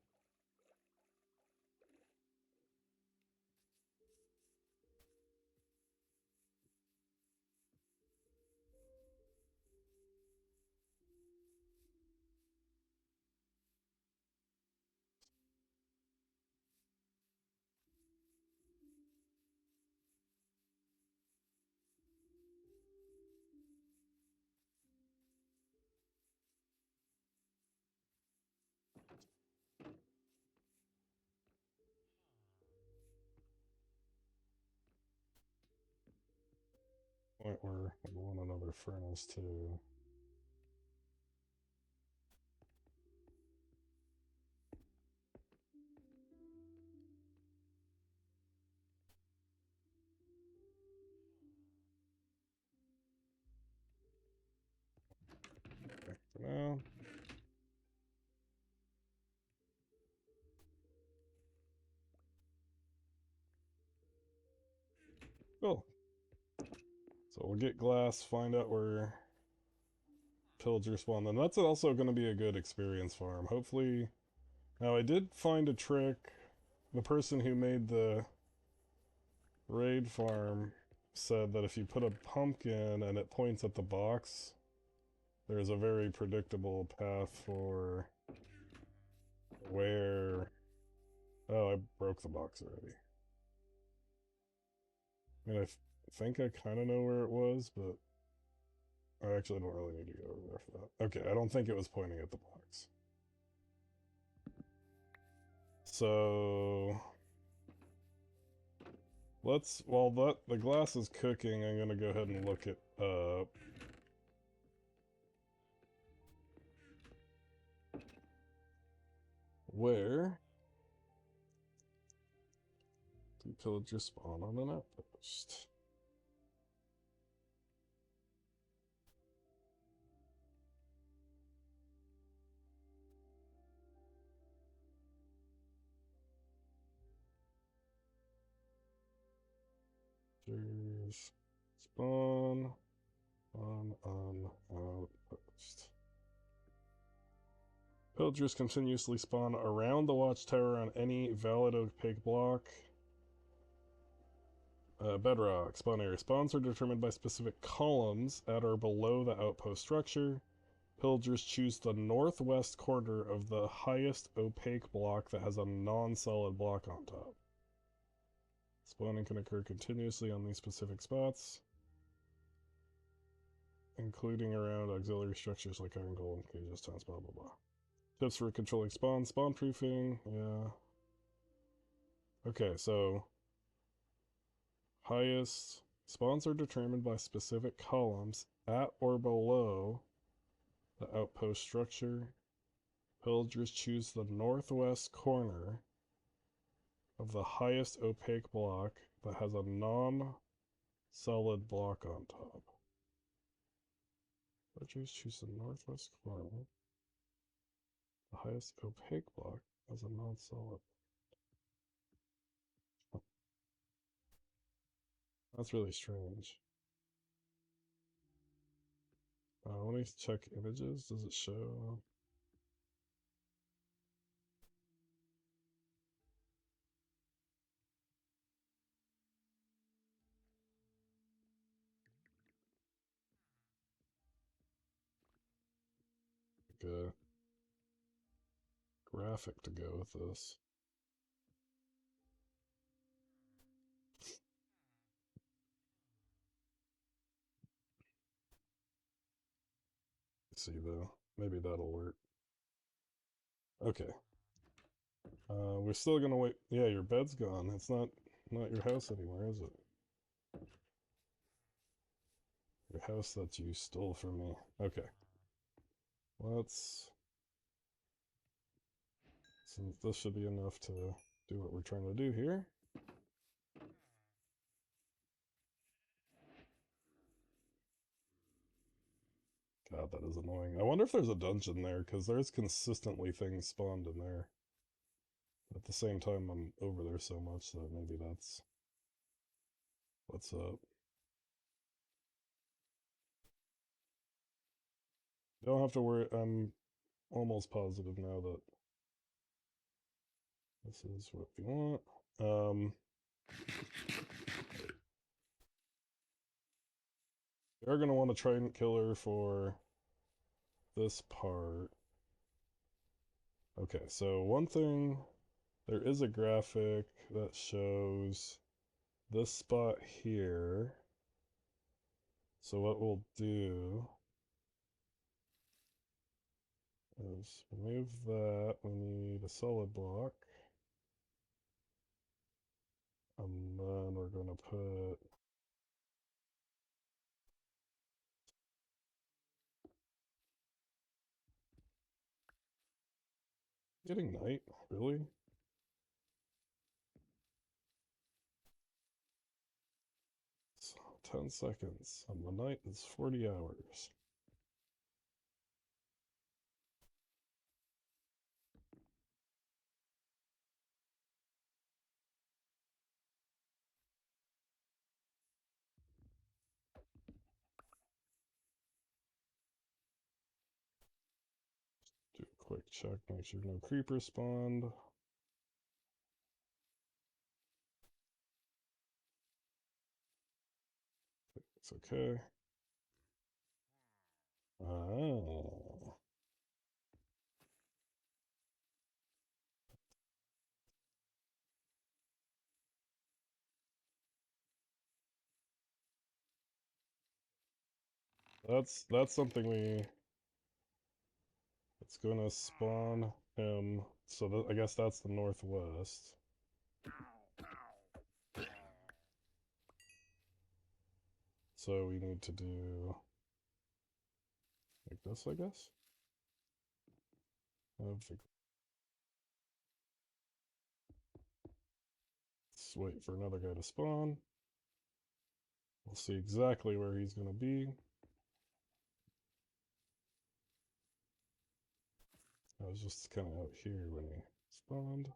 Point where I want another furnace too. Okay, for now. Cool. So we'll get glass, find out where pillager spawn, then that's also going to be a good experience farm. Hopefully. Now, I did find a trick. The person who made the raid farm said that if you put a pumpkin and it points at the box, there's a very predictable path for where... Oh, I broke the box already. I mean, think I kind of know where it was, but I actually don't really need to go over there for that. Okay, I don't think it was pointing at the box. So... while the glass is cooking, I'm gonna go ahead and look it up. Where do pillagers spawn on an outpost? Pillagers spawn on an outpost. Pillagers continuously spawn around the watchtower on any valid opaque block. Bedrock. Spawn area. Spawns are determined by specific columns at or below the outpost structure. Pillagers choose the northwest corner of the highest opaque block that has a non-solid block on top. Spawning can occur continuously on these specific spots, including around auxiliary structures like iron golem cages, tents, blah blah blah. Tips for controlling spawn, spawn proofing, yeah. Okay, so highest spawns are determined by specific columns at or below the outpost structure. Pillagers choose the northwest corner of the highest opaque block that has a non-solid block on top. Pillagers choose the northwest corner. The highest opaque block has a non-solid. That's really strange. Let me check images. Does it show? Like a graphic to go with this. Let's see though. Maybe that'll work. Okay. We're still gonna wait. Yeah, your bed's gone. It's not your house anymore, is it? Your house that you stole from me. Okay. Let's... So this should be enough to do what we're trying to do here. God, that is annoying. I wonder if there's a dungeon there, because there's consistently things spawned in there. At the same time, I'm over there so much that maybe that's what's up. Don't have to worry. I'm almost positive now that this is what we want. We are going to want a trident killer for this part. Okay, so one thing, there is a graphic that shows this spot here. So what we'll do is remove that. We need a solid block. And then we're going to put... Getting night? Really? It's 10 seconds. And the night is 40 hours. quick check, make sure no creepers spawned. It's okay. Oh. That's something it's gonna spawn him. So I guess that's the northwest. So we need to do like this, I guess. Let's wait for another guy to spawn. We'll see exactly where he's gonna be. I was just kind of out here when he spawned.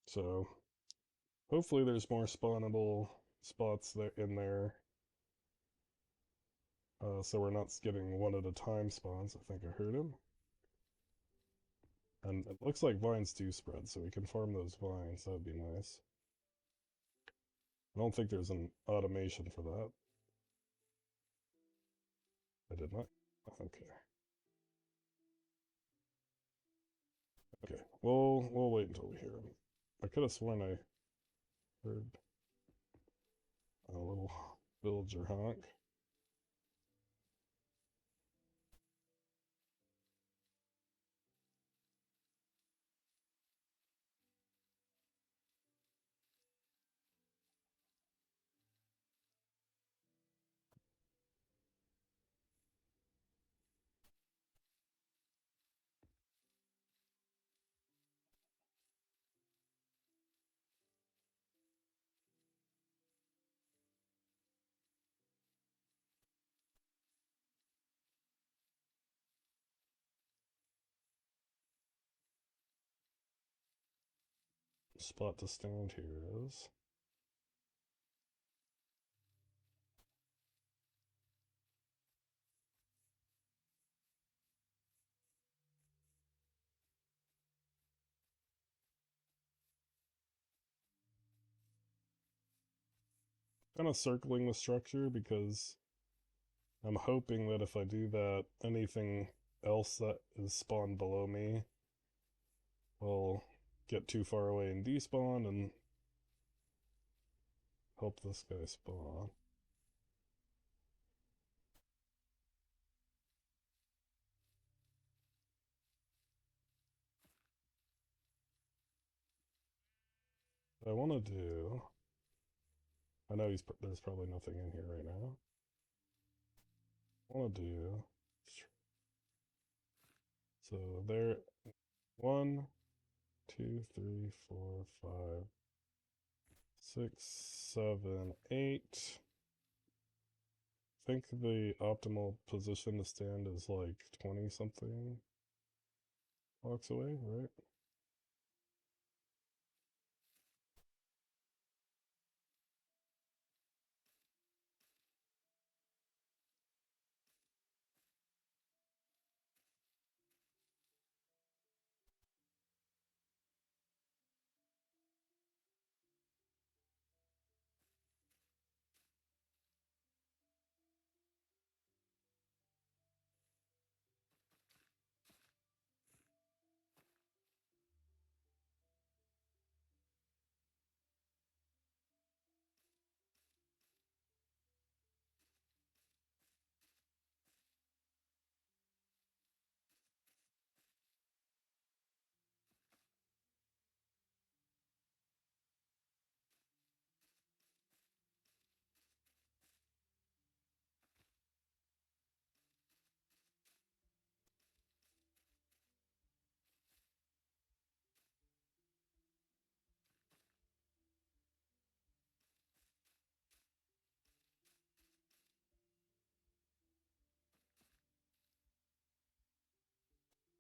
So hopefully there's more spawnable spots there in there. So we're not getting one at a time spawns. I think I heard him. And it looks like vines do spread, so we can farm those vines. That'd be nice. I don't think there's an automation for that. I did not. Okay. Okay. We'll wait until we hear him. I could have sworn I heard a little villager honk. Spot to stand here is. Kind of circling the structure because I'm hoping that if I do that, anything else that is spawned below me will get too far away and despawn and help this guy spawn. What I want to do. I know there's probably nothing in here right now. I want to do. So there, 1, 2, 3, 4, 5, 6, 7, 8. I think the optimal position to stand is like 20 something blocks away, right?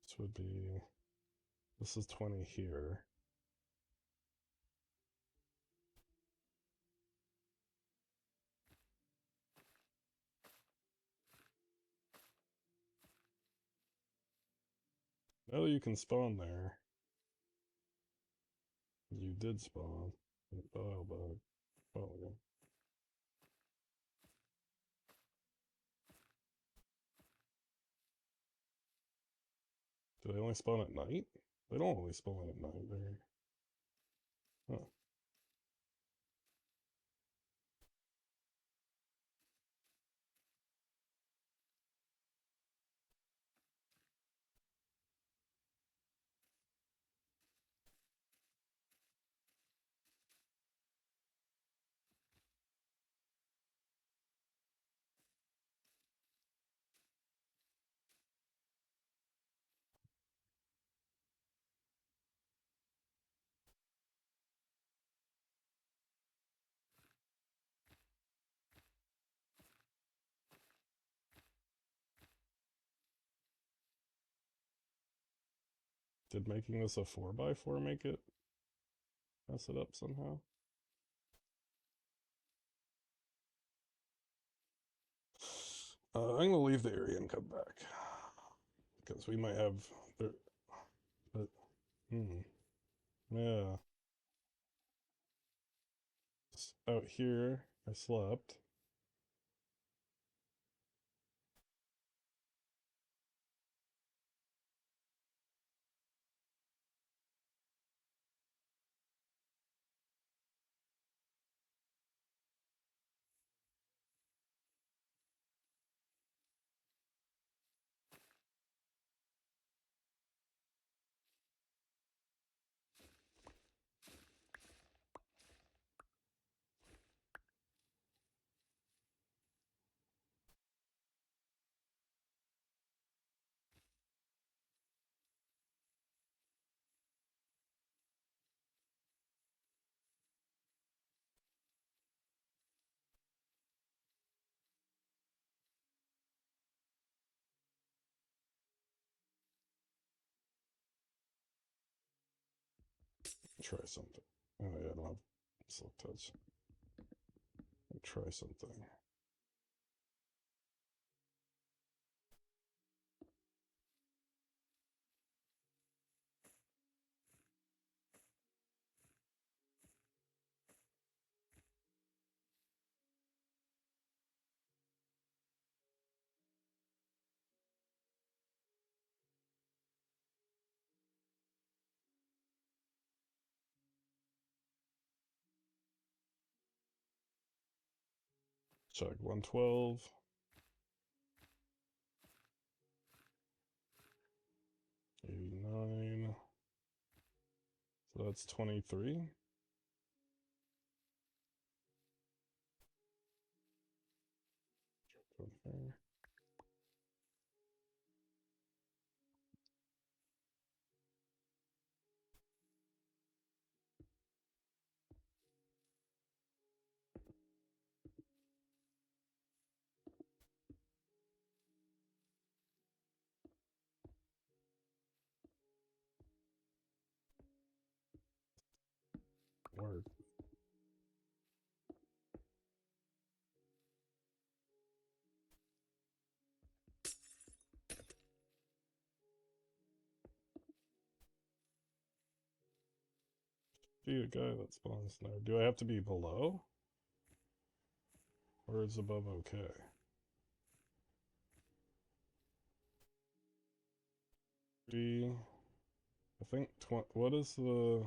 This would be. This is 20 here. Oh, you can spawn there. You did spawn. Oh, bug. Oh, yeah. Do they only spawn at night? They don't only spawn at night there. Huh. Did making this a 4x4 make it mess it up somehow? I'm gonna leave the area and come back. Because we might have there, but yeah. Out here I slept. Try something. Oh yeah, I don't have silk touch. Try something. Check 112. 89. So that's 23. Okay. Word. Be a guy that spawns there. Do I have to be below? Or is above okay? I think what is the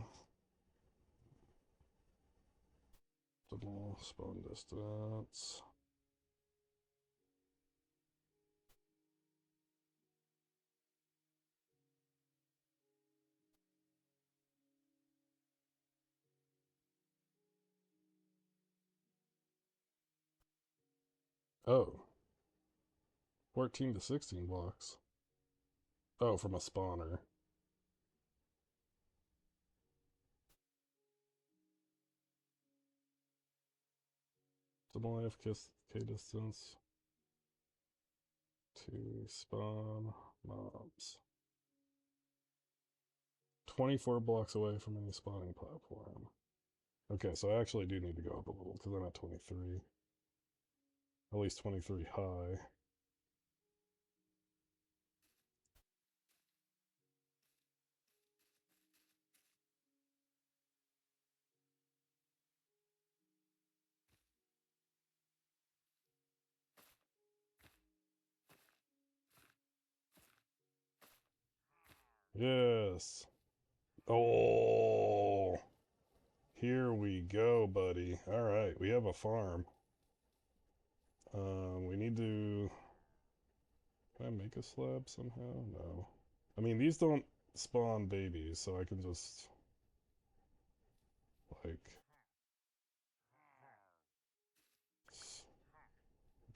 optimal spawn distance? Oh, 14 to 16 blocks. Oh, from a spawner. Optimal AFK distance to spawn mobs. 24 blocks away from any spawning platform. Okay, so I actually do need to go up a little because I'm at 23. At least 23 high. Yes. Oh, here we go, buddy. All right, we have a farm. We need to. Can I make a slab somehow? No. I mean, these don't spawn babies, so I can just like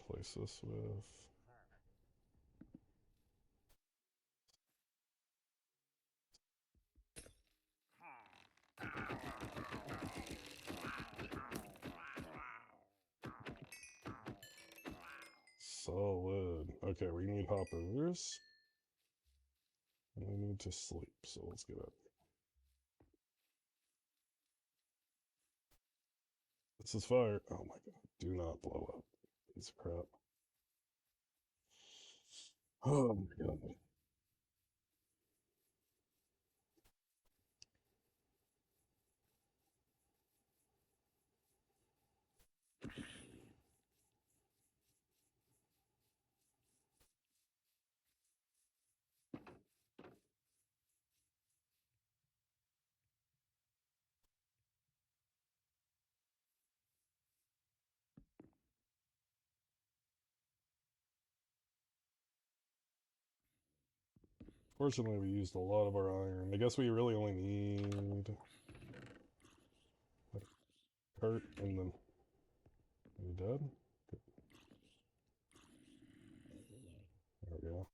replace this with. Solid. Okay, we need hoppers. And we need to sleep, so let's get up. This is fire. Oh my god. Do not blow up. Piece of crap. Oh my god. Fortunately, we used a lot of our iron. I guess we really only need a cart and then. Are you dead? Good. There we go.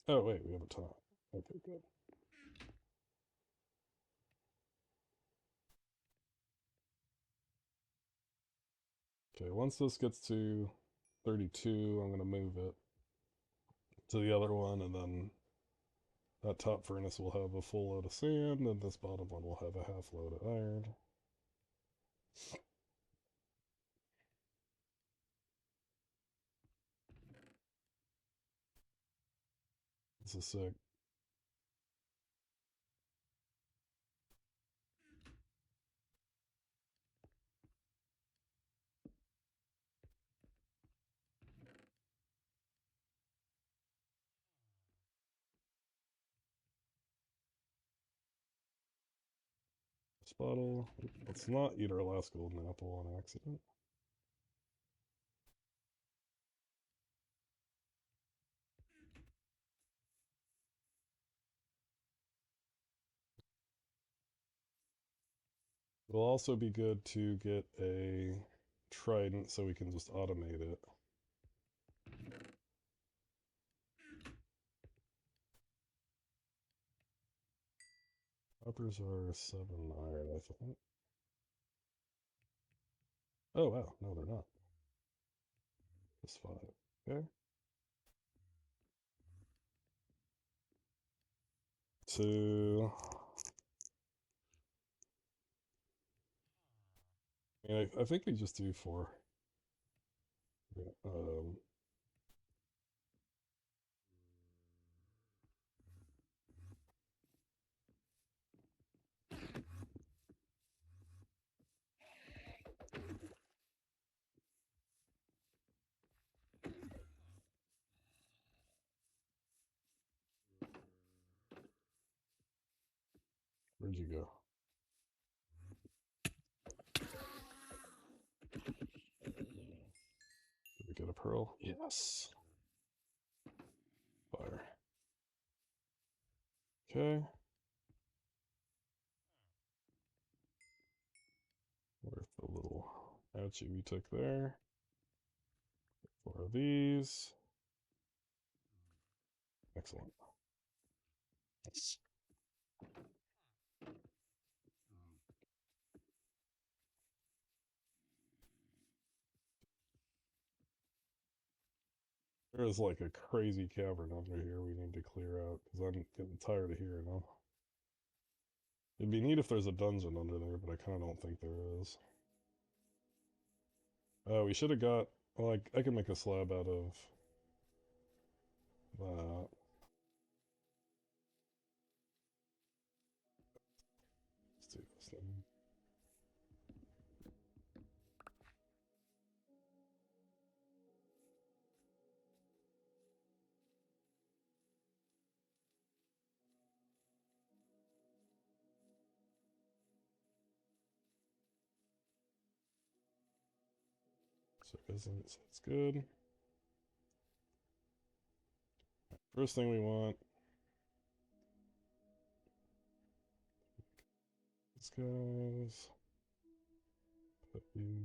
Oh, wait, we have a ton. Okay, good. Okay, once this gets to 32, I'm going to move it to the other one, and then that top furnace will have a full load of sand, and this bottom one will have a half load of iron. This is sick. This bottle. Let's not eat our last golden apple on accident. It'll also be good to get a trident so we can just automate it. Uppers are 7 iron, I think. Oh, wow. No, they're not. Just 5. Okay. So, I think we just do 4. Yeah, where'd you go? Did we get a pearl? Yes. Fire. Okay. Worth the little ouchie we took there. 4 of these. Excellent. There is like a crazy cavern under here we need to clear out because I'm getting tired of hearing them. It'd be neat if there's a dungeon under there, but I kind of don't think there is. We should have got. Well, I can make a slab out of that. Let's do this thing. So it isn't, so it's good. First thing we want. These guys. Put you.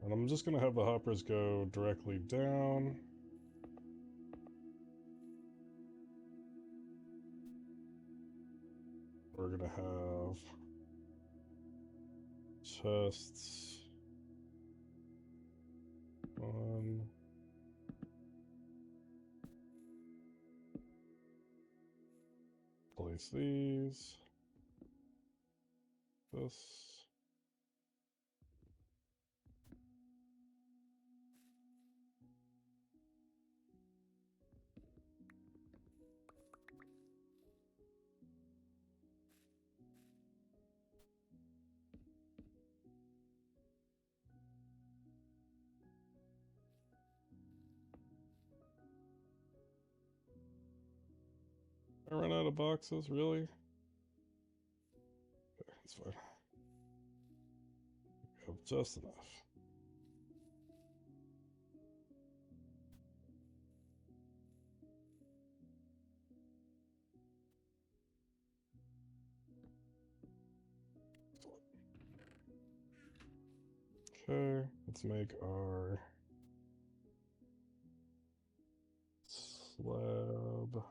And I'm just gonna have the hoppers go directly down. We're gonna have chests. One. Place these. This. I run out of boxes, really? Okay, that's fine. We have just enough. Okay, let's make our slab.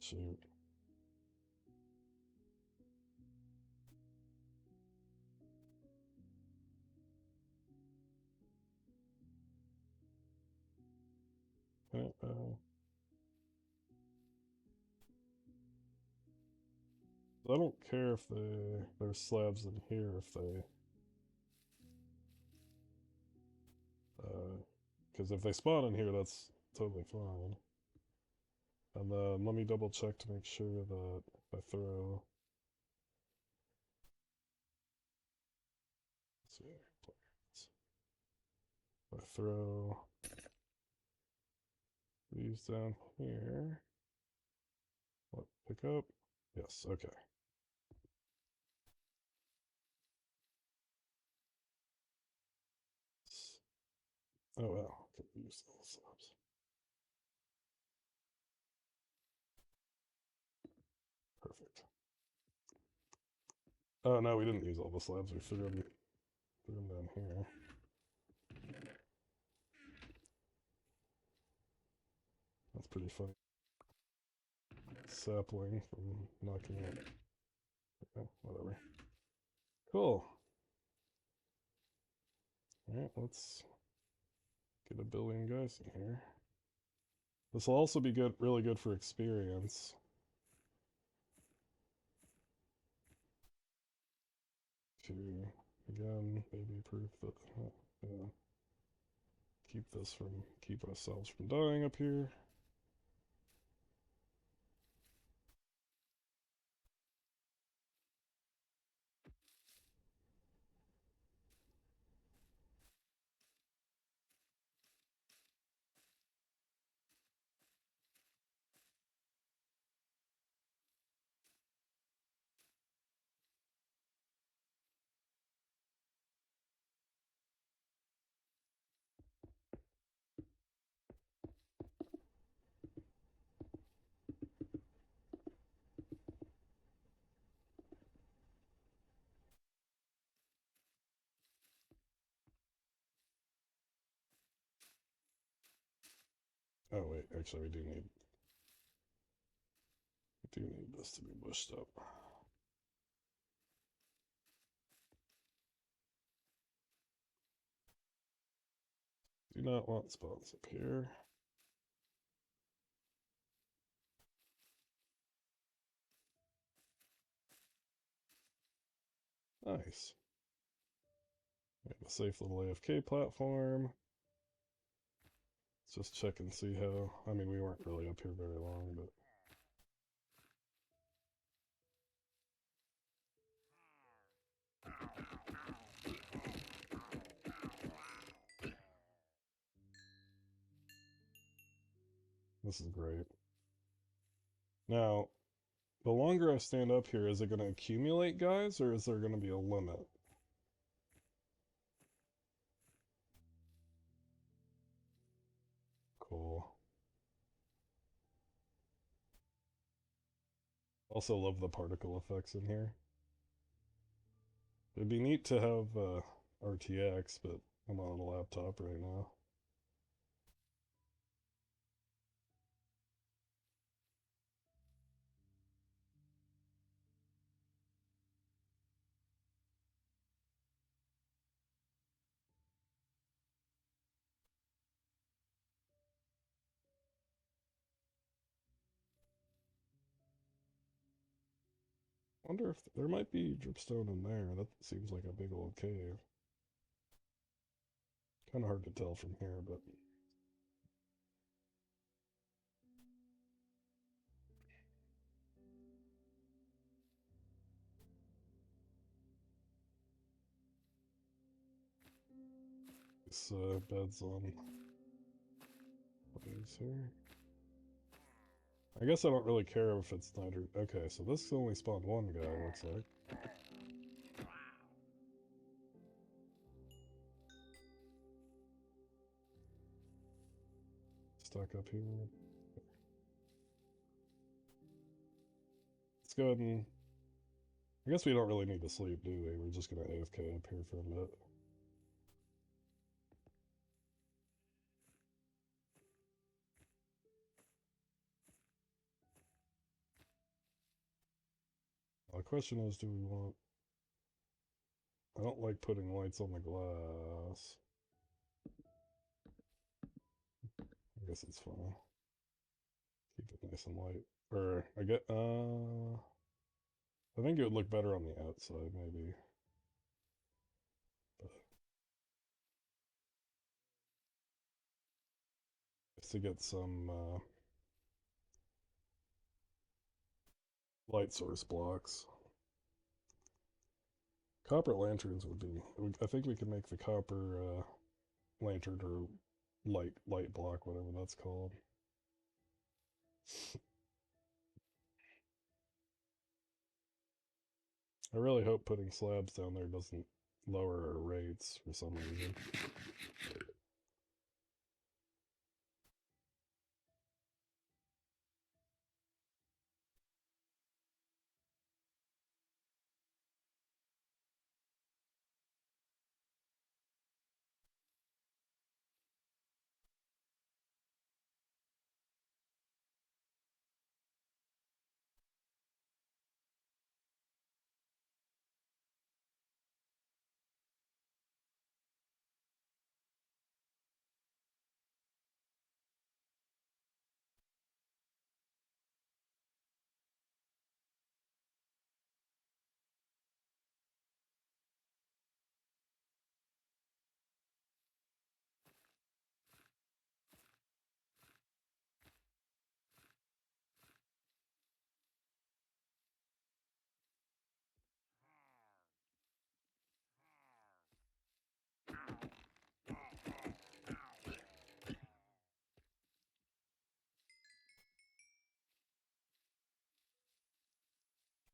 Shoot. Okay, I don't care if there's slabs in here if they because if they spawn in here, that's totally fine. And then let me double check to make sure that if I throw, let's see, if I throw these down here, what, pick up? Yes, okay. Oh well, I could use those slabs. Perfect. Oh no, we didn't use all the slabs. We threw them down here. That's pretty funny. Sapling from knocking it. Okay, whatever. Cool. Alright, let's get a billion guys in here. This will also be good, really good for experience. To, again, maybe proof that, yeah, keep ourselves from dying up here. Oh wait, actually we do need this to be bushed up. Do not want spawns up here. Nice. We have a safe little AFK platform. Let's just check and see how... I mean, we weren't really up here very long, but... This is great. Now, the longer I stand up here, is it going to accumulate guys, or is there going to be a limit? Cool. Also love the particle effects in here. It'd be neat to have RTX, but I'm on a laptop right now. Wonder if there might be dripstone in there. That seems like a big old cave. Kind of hard to tell from here, but this bed's on what is here. I guess I don't really care if it's night or... Okay, so this only spawned one guy, looks like. Stuck up here. Let's go ahead and... I guess we don't really need to sleep, do we? We're just gonna AFK up here for a bit. The question is, do we want... I don't like putting lights on the glass. I guess it's fine. Keep it nice and light. Or, I get, I think it would look better on the outside, maybe. But just to get some, light source blocks. Copper lanterns would be... I think we could make the copper, lantern or light block, whatever that's called. I really hope putting slabs down there doesn't lower our rates for some reason.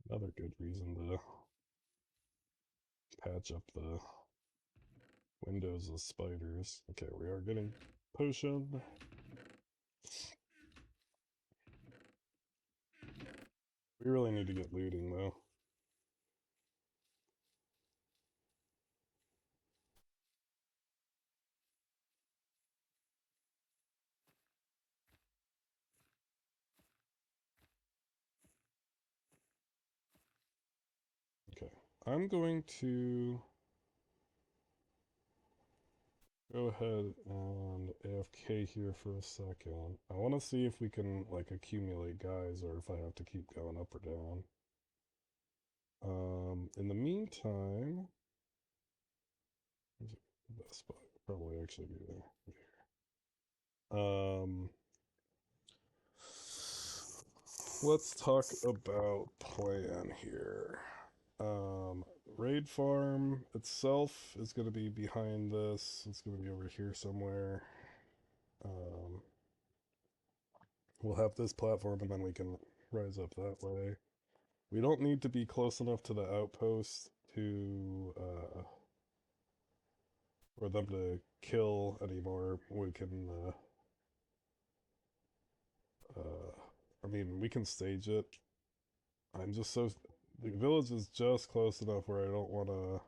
Another good reason to patch up the windows with spiders. Okay, we are getting potion. We really need to get looting though. Okay, I'm going to go ahead and AFK here for a second. I want to see if we can like accumulate guys or if I have to keep going up or down. In the meantime, the best spot would probably actually be there. Let's talk about plan here. Raid farm itself is going to be behind this. It's going to be over here somewhere. Um, we'll have this platform and then we can rise up that way. We don't need to be close enough to the outpost to for them to kill anymore. We can I mean, we can stage it. I'm just so the village is just close enough where I don't want to.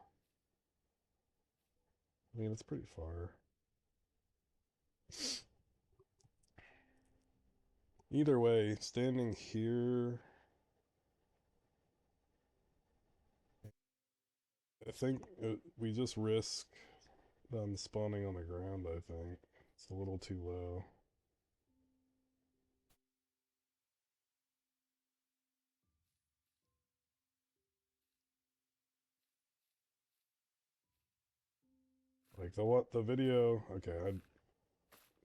I mean, it's pretty far. Either way, standing here, I think we just risk them spawning on the ground. I think it's a little too low. Like the video. Okay, I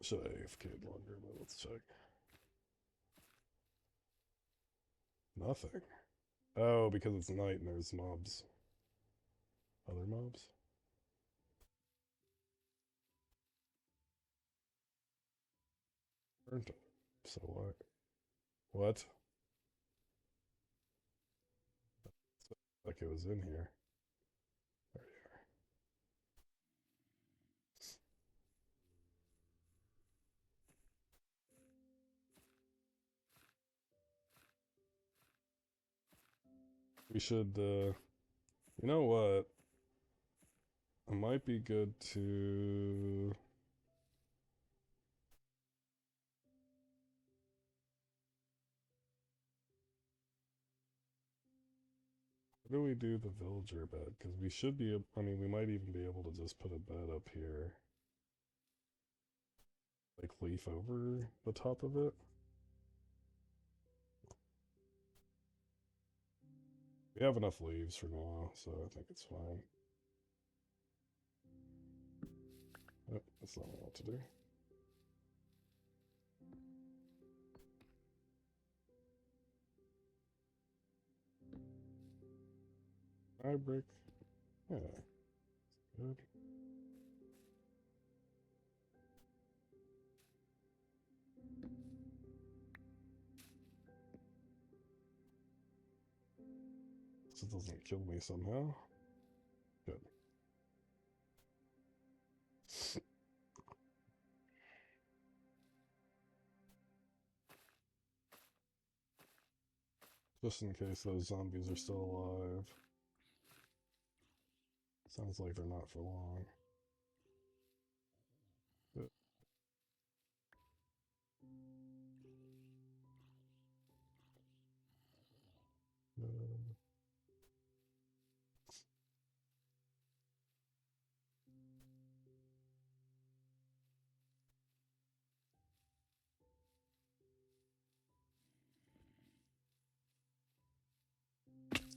should have AFK'd longer, but let's check. Nothing. Oh, because it's night and there's mobs. Other mobs? So what? What? Like it was in here. There you are. We should, you know what? It might be good to. Where do we do the villager bed? Because we should be, I mean, we might even be able to just put a bed up here. Like leaf over the top of it. We have enough leaves for now, so I think it's fine. Oh, that's not what to do. Fabric. Yeah. Good. This doesn't kill me somehow. Good. Just in case those zombies are still alive. Sounds like they're not for long. Good.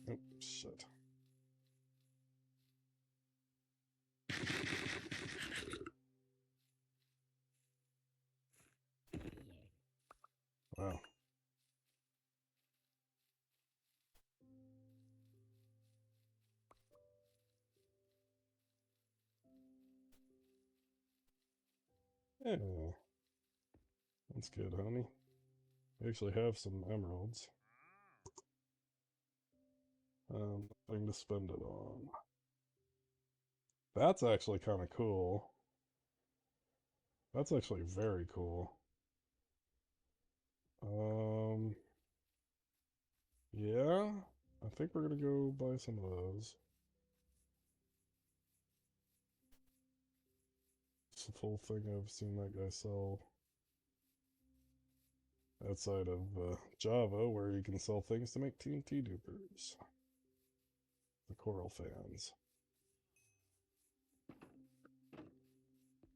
Oh, shit. Wow. Yeah. That's good, homie. We actually have some emeralds. Nothing to spend it on. That's actually kind of cool. That's actually very cool. Yeah, I think we're gonna go buy some of those. It's a full thing I've seen that guy sell outside of Java, where you can sell things to make TNT dupers. The coral fans.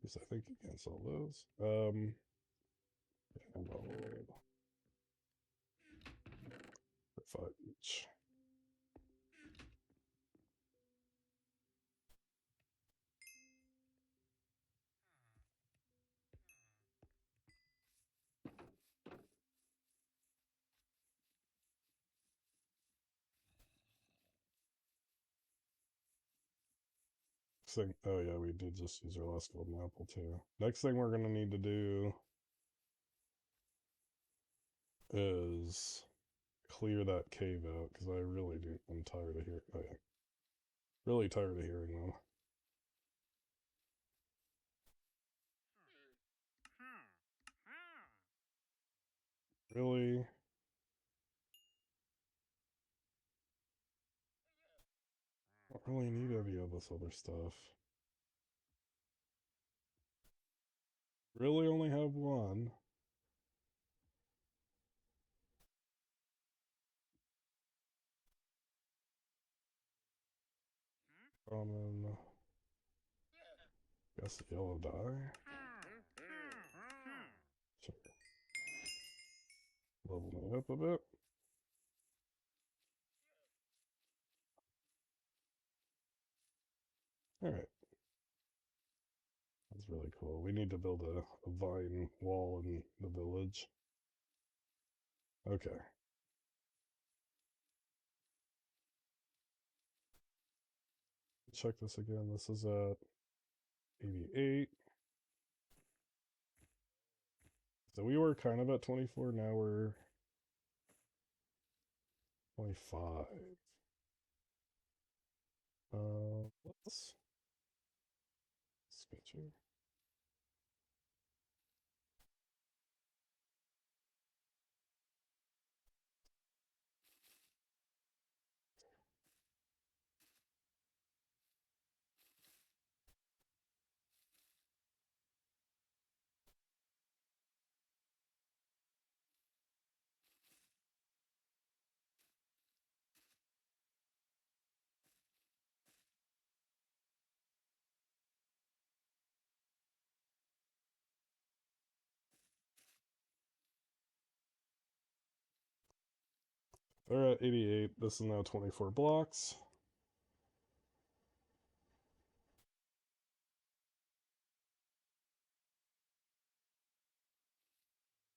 Because I think you can solve those. And I'll for 5 each. Thing, oh yeah, we did just use our last golden apple too. Next thing we're gonna need to do is clear that cave out because I really do. I'm tired of hearing. Oh yeah, really tired of hearing them. Really, don't really need any of this other stuff. Really, only have one. Common. Guess yellow dye. Sure. Level me up a bit. All right. That's really cool. We need to build a vine wall in the village. Okay. Check this again. This is at 88. So we were kind of at 24. Now we're 25. Let's sketch here. They're at 88. This is now 24 blocks.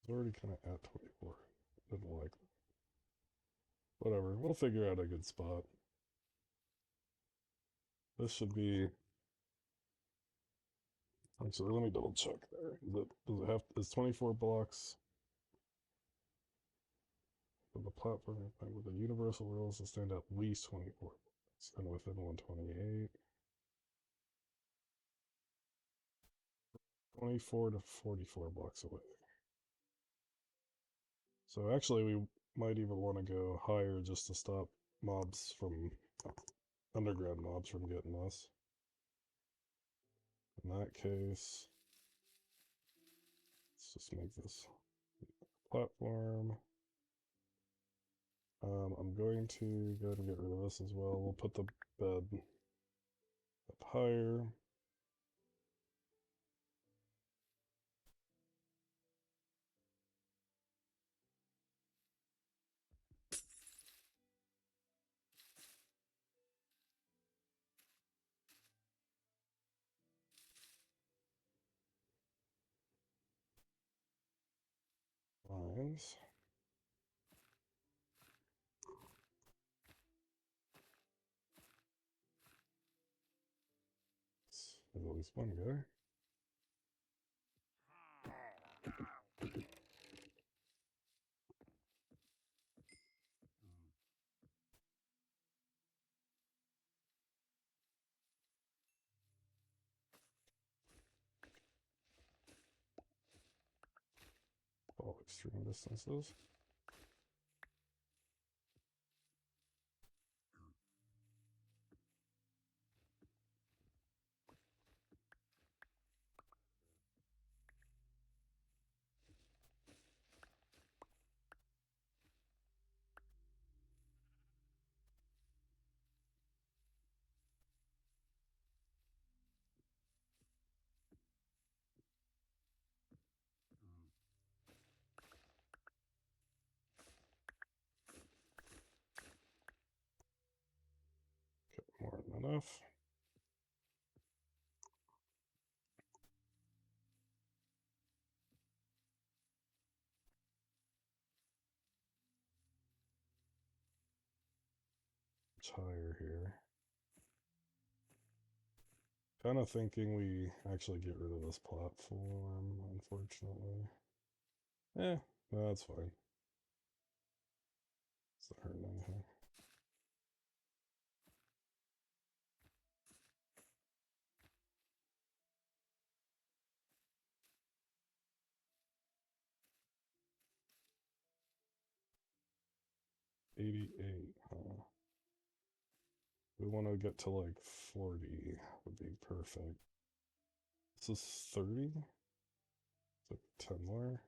It's already kind of at 24. Didn't like it. Whatever. We'll figure out a good spot. This should be. Actually, let me double check there. Does it have? Is 24 blocks of the platform with the universal rules to stand at least 24 blocks and within 128? 24 to 44 blocks away. So actually, we might even want to go higher just to stop mobs from underground mobs from getting us. In that case, let's just make this platform. I'm going to go ahead and get rid of this as well. We'll put the bed up higher. Lines. There's at least one guy. All extreme distances. enough. Much higher here. Kind of thinking we actually get rid of this platform, unfortunately. No, that's fine. It's not hurting anything. $88, huh? We want to get to like 40 would be perfect. This is 30? It's like 10 more.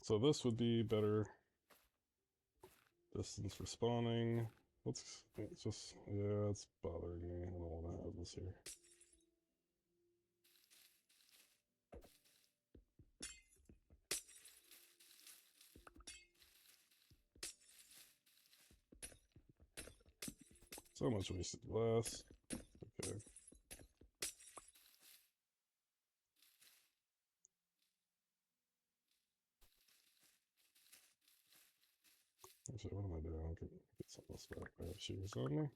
So this would be better distance for spawning. Let's just, yeah, it's bothering me. I don't want to have this here. So much wasted glass. Okay. Actually, what am I doing? I can get some of this back. I have shears on me.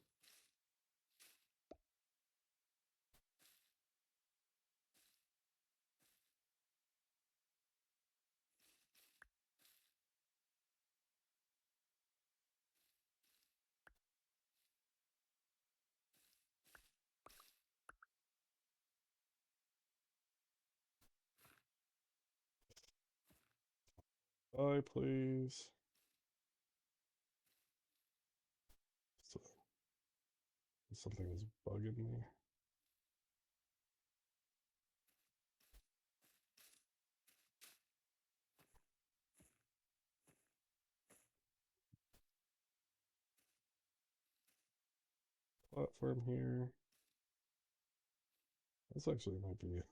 Bye, please. So, something is bugging me. Platform here. This actually might be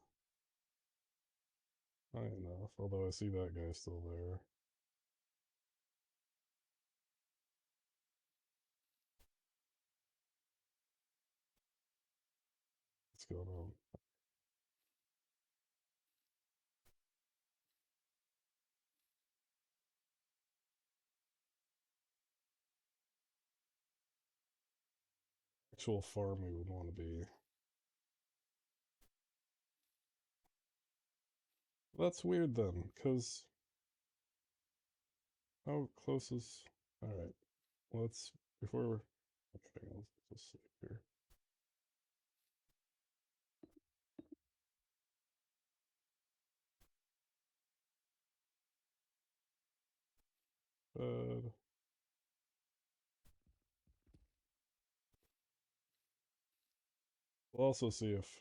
high enough, although I see that guy still there. What's going on? Actual farm we would want to be. That's weird then, because how close is... Alright, let's... Before we're... Okay, let's just sleep here. Bed. We'll also see if...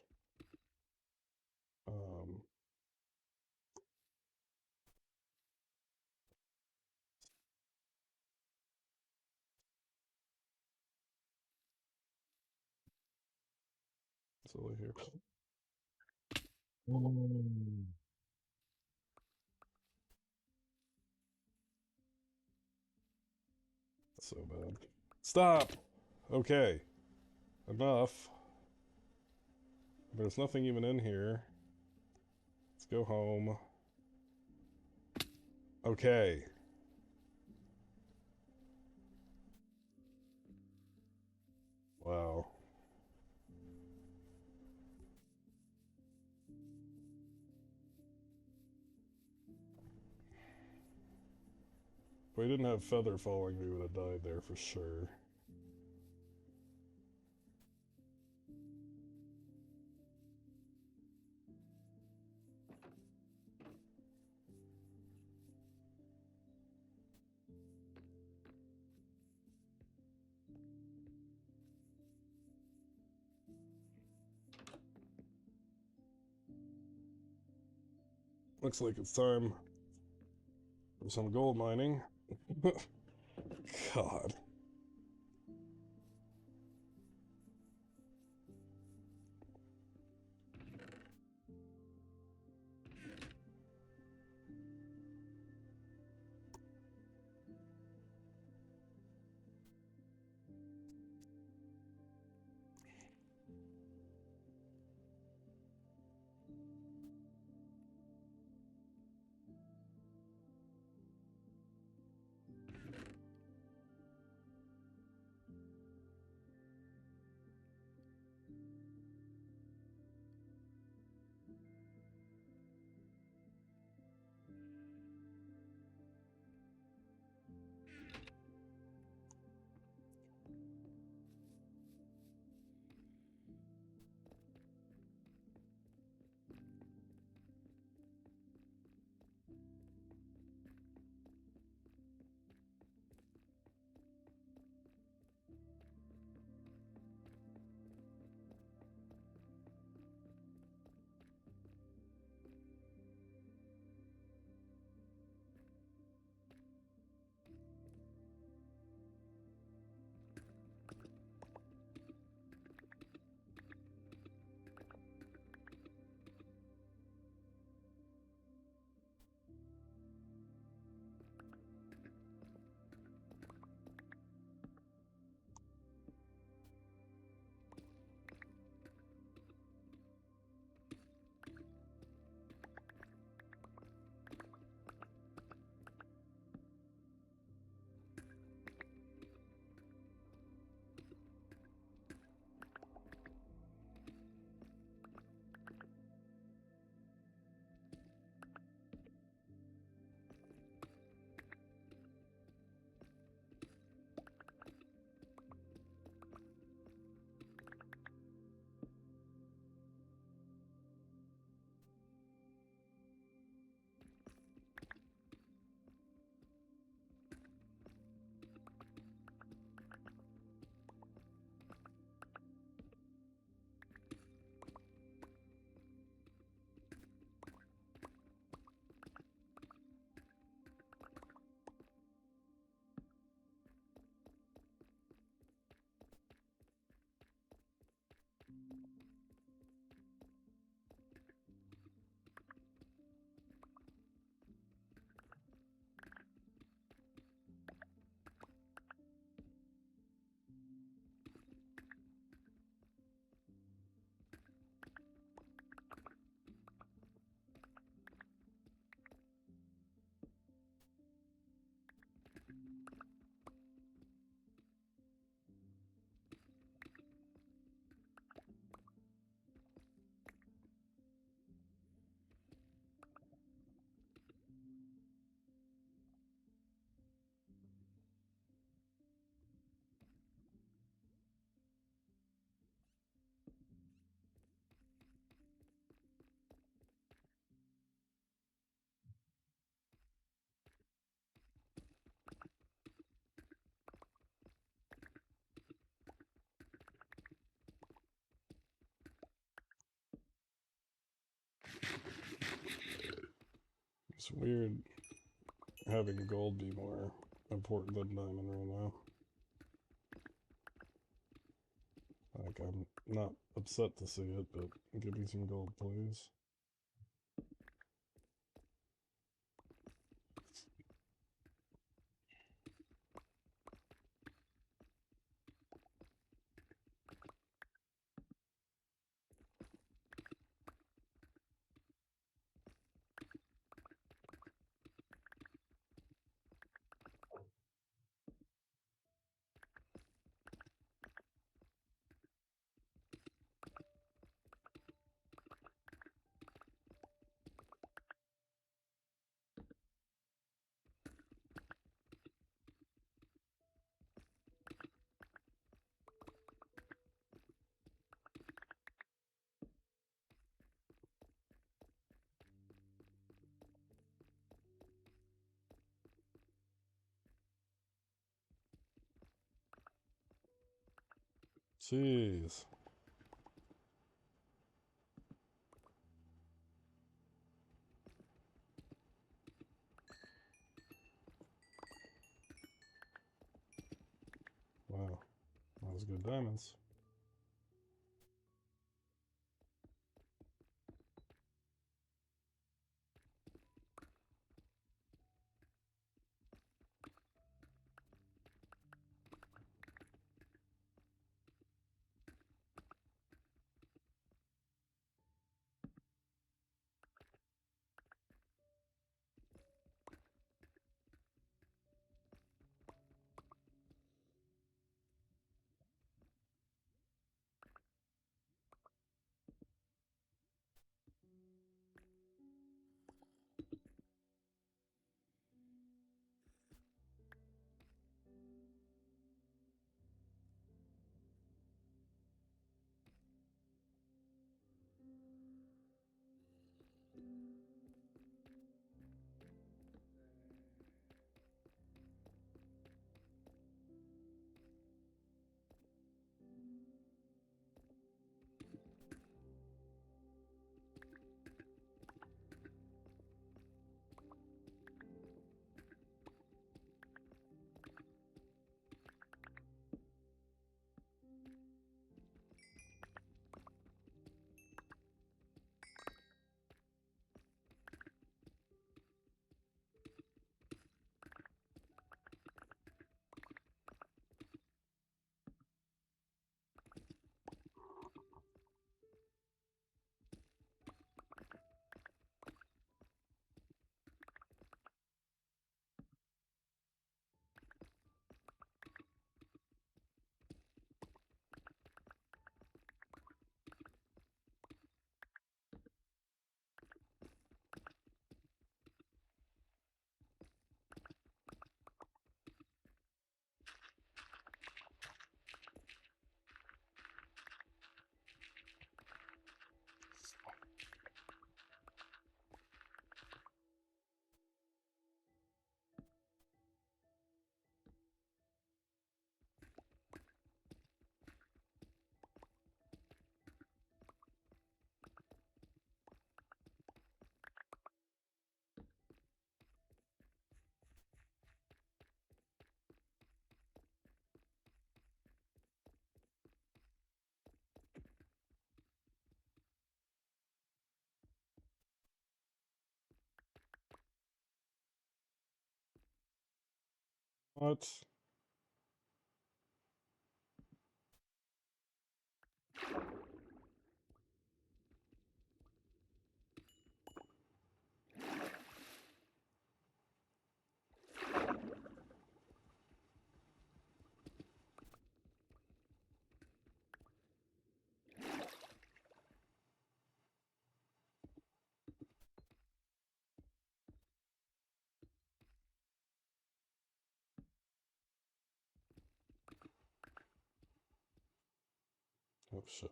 it's over here. So bad. Stop! Okay. Enough. There's nothing even in here. Let's go home. Okay. Wow. If we didn't have feather falling, we would have died there for sure. Looks like it's time for some gold mining. God. It's weird having gold be more important than diamond right now. Like, I'm not upset to see it, but give me some gold, please. Jeez. those good diamonds. What? Oh shit.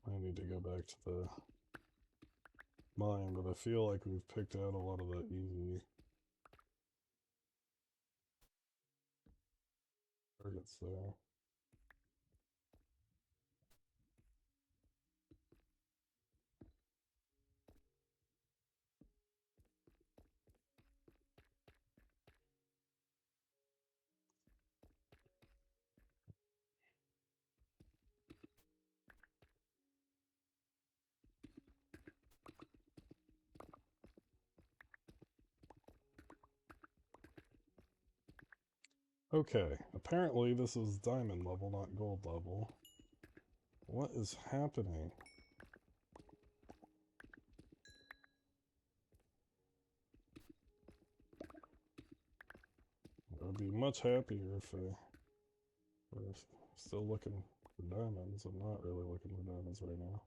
I need to go back to the mine, but I feel like we've picked out a lot of the easy targets there. Okay, apparently this is diamond level, not gold level. What is happening? I would be much happier if I were still looking for diamonds. I'm not really looking for diamonds right now.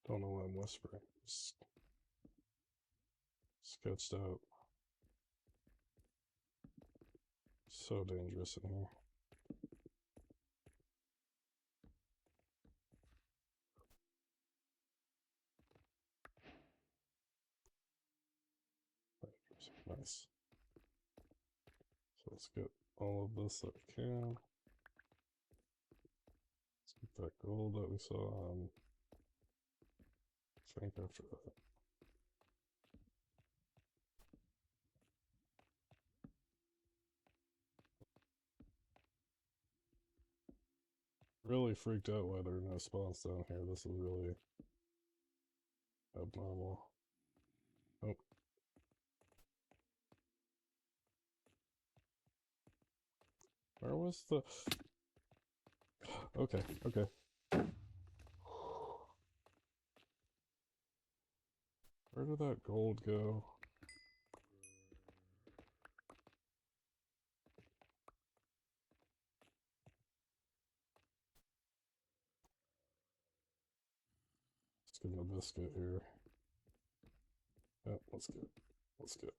Don't know why I'm whispering. Just sketched out. So dangerous in here. Nice. So let's get all of this that we can. Let's get that gold that we saw on Frank after that. Really freaked out why there are no spawns down here. This is really abnormal. Oh. Where was the... Okay, okay. Where did that gold go? Let's give him a biscuit here. Yep, let's get. Let's get.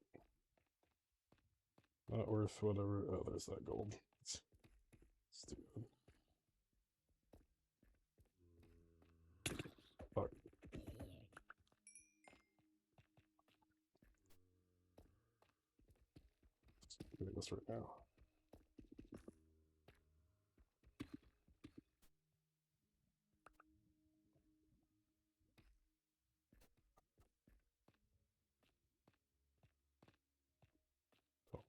Not worth whatever. Oh, there's that gold. Stupid. Fuck. Doing this right now.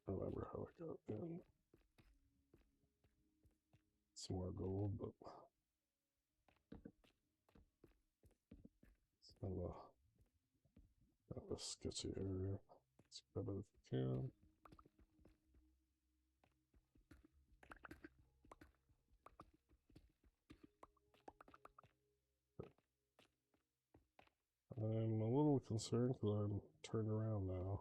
Don't remember how I got in. Some more gold, but it's kind of a sketchy area. Let's grab it if we can. I'm a little concerned because I'm turned around now.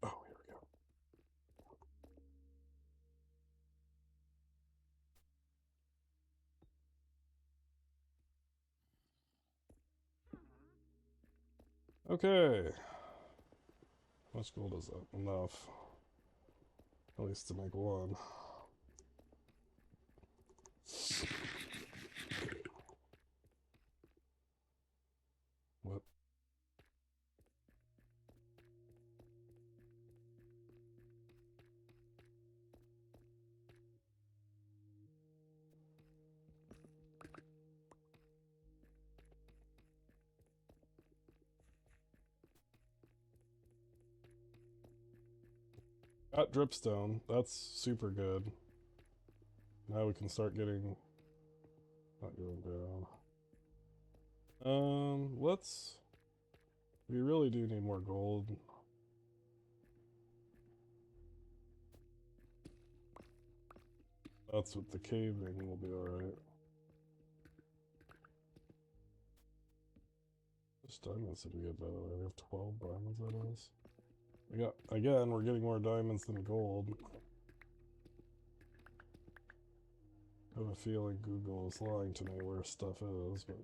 Oh, here we go. Okay. How much gold is that? Enough. At least to make one. What? Got dripstone. That's super good. Now we can start getting... Not going down. Let's... We really do need more gold. That's what the caving will be alright. Just diamonds did we get, by the way? We have 12 diamonds out of this. We got, again, we're getting more diamonds than gold. I have a feeling Google is lying to me where stuff is, but...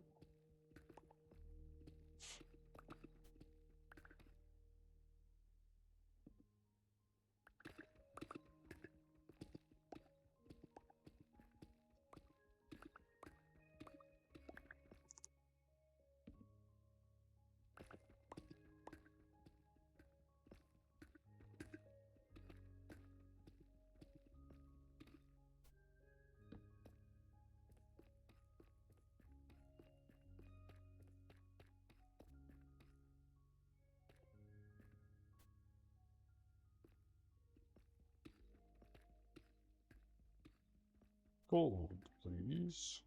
Gold, please.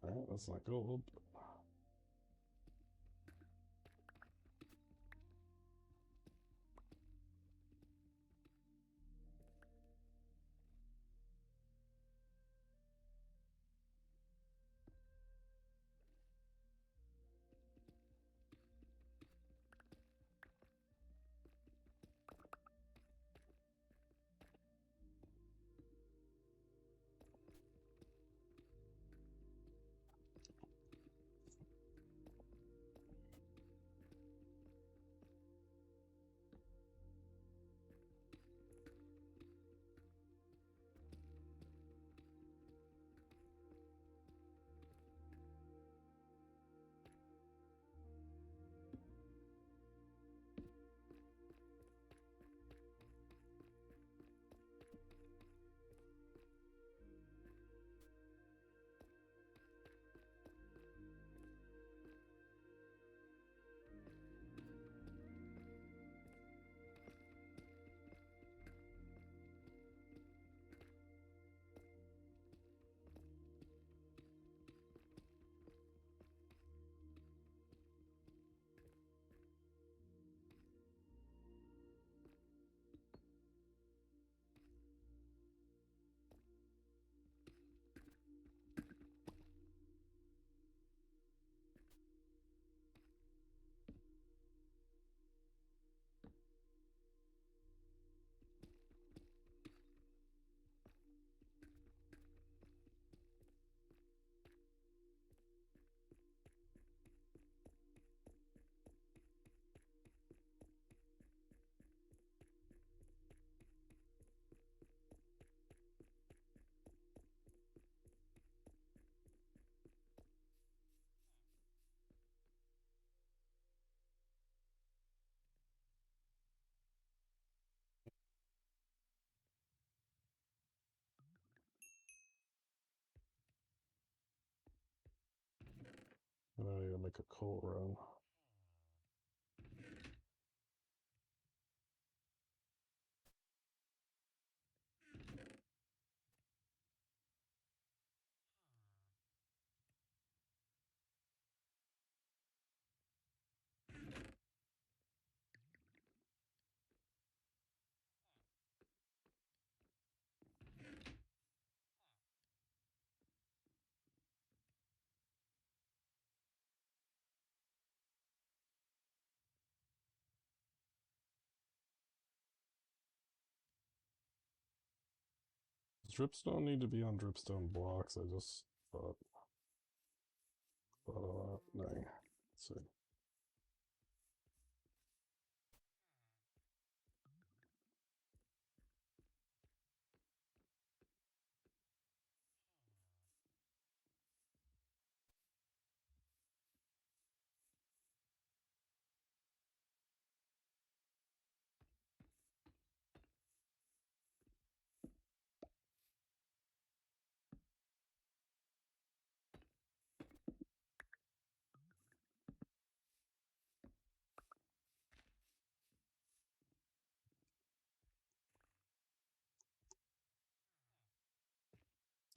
Alright, that's not gold. make a coal run. Does dripstone need to be on dripstone blocks? I just thought of that. Dang. Let's see.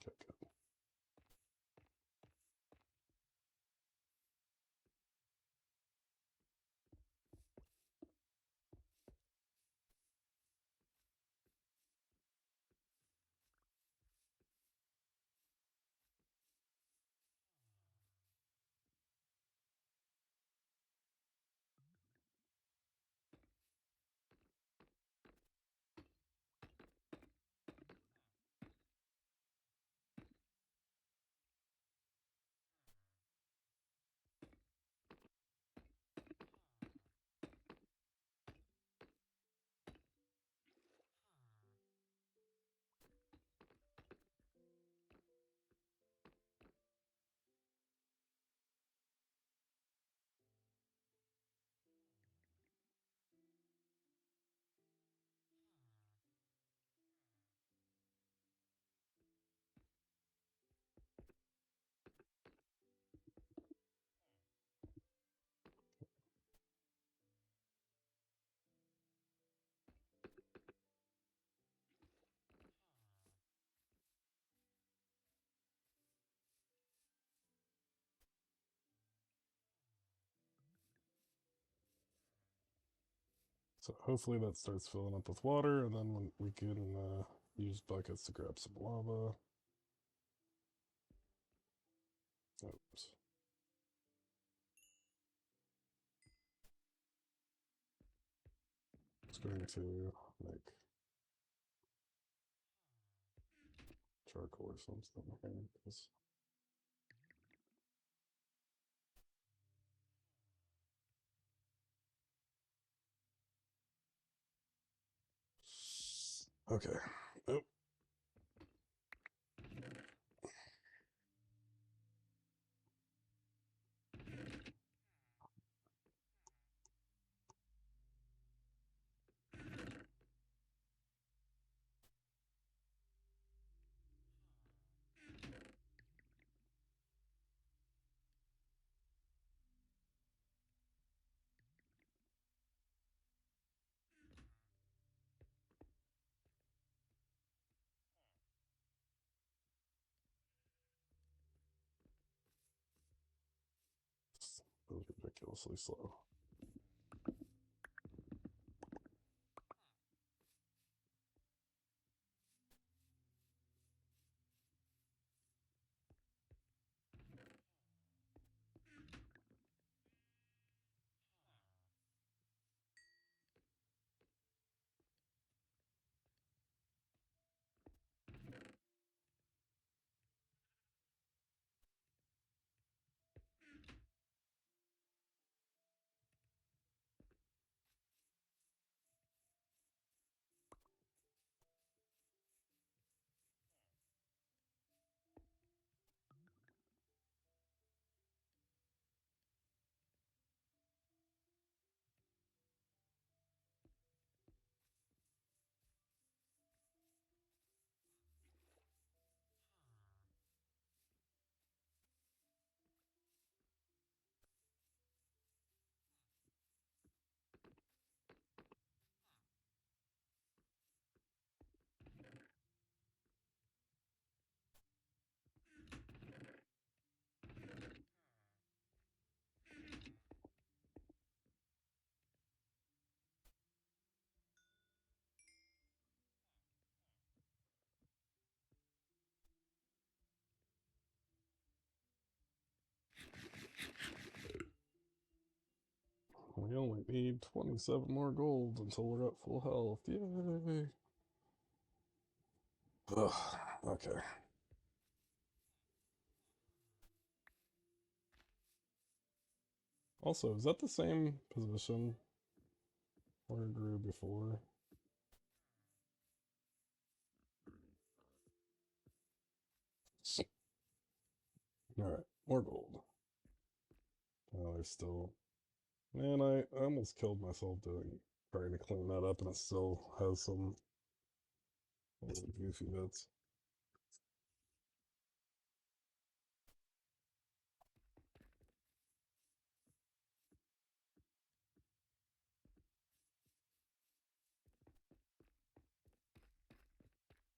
Okay, good. So hopefully that starts filling up with water, and then when we can use buckets to grab some lava. Oops. It's going to make charcoal or something here, because okay. Oh. This was ridiculously slow. We only need 27 more gold until we're at full health. Yay! Ugh, okay. Also, is that the same position where I grew before? Alright, more gold. Oh, there's still... Man, I almost killed myself trying to clean that up, and it still has some little goofy bits.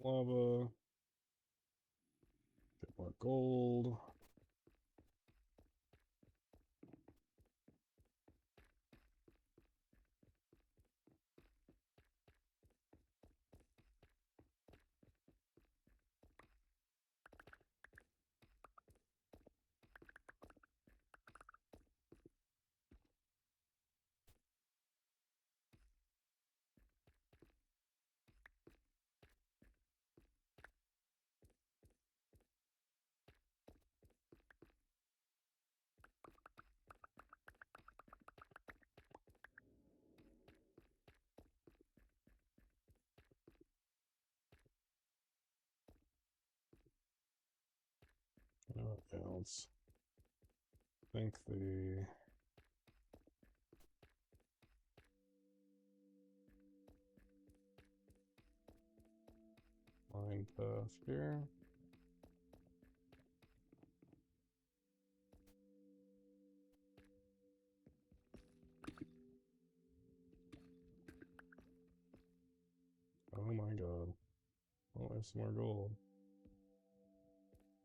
Lava. Get more gold. Okay, let's think the line path here. Oh my god. Oh, there's some more gold.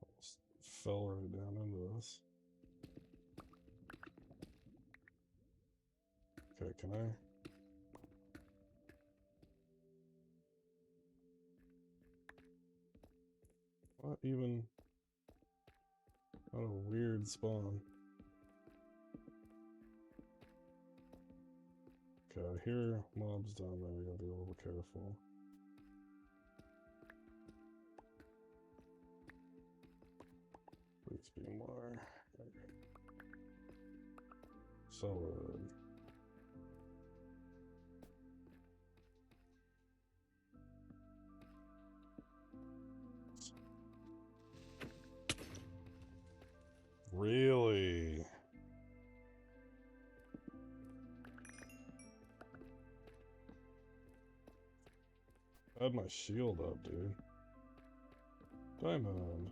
Almost fell right down into this. Okay, can I? What even? What a weird spawn. Okay, I hear mobs down there. We gotta be a little careful. Please be more. Solid. Really? I had my shield up, dude. Diamond.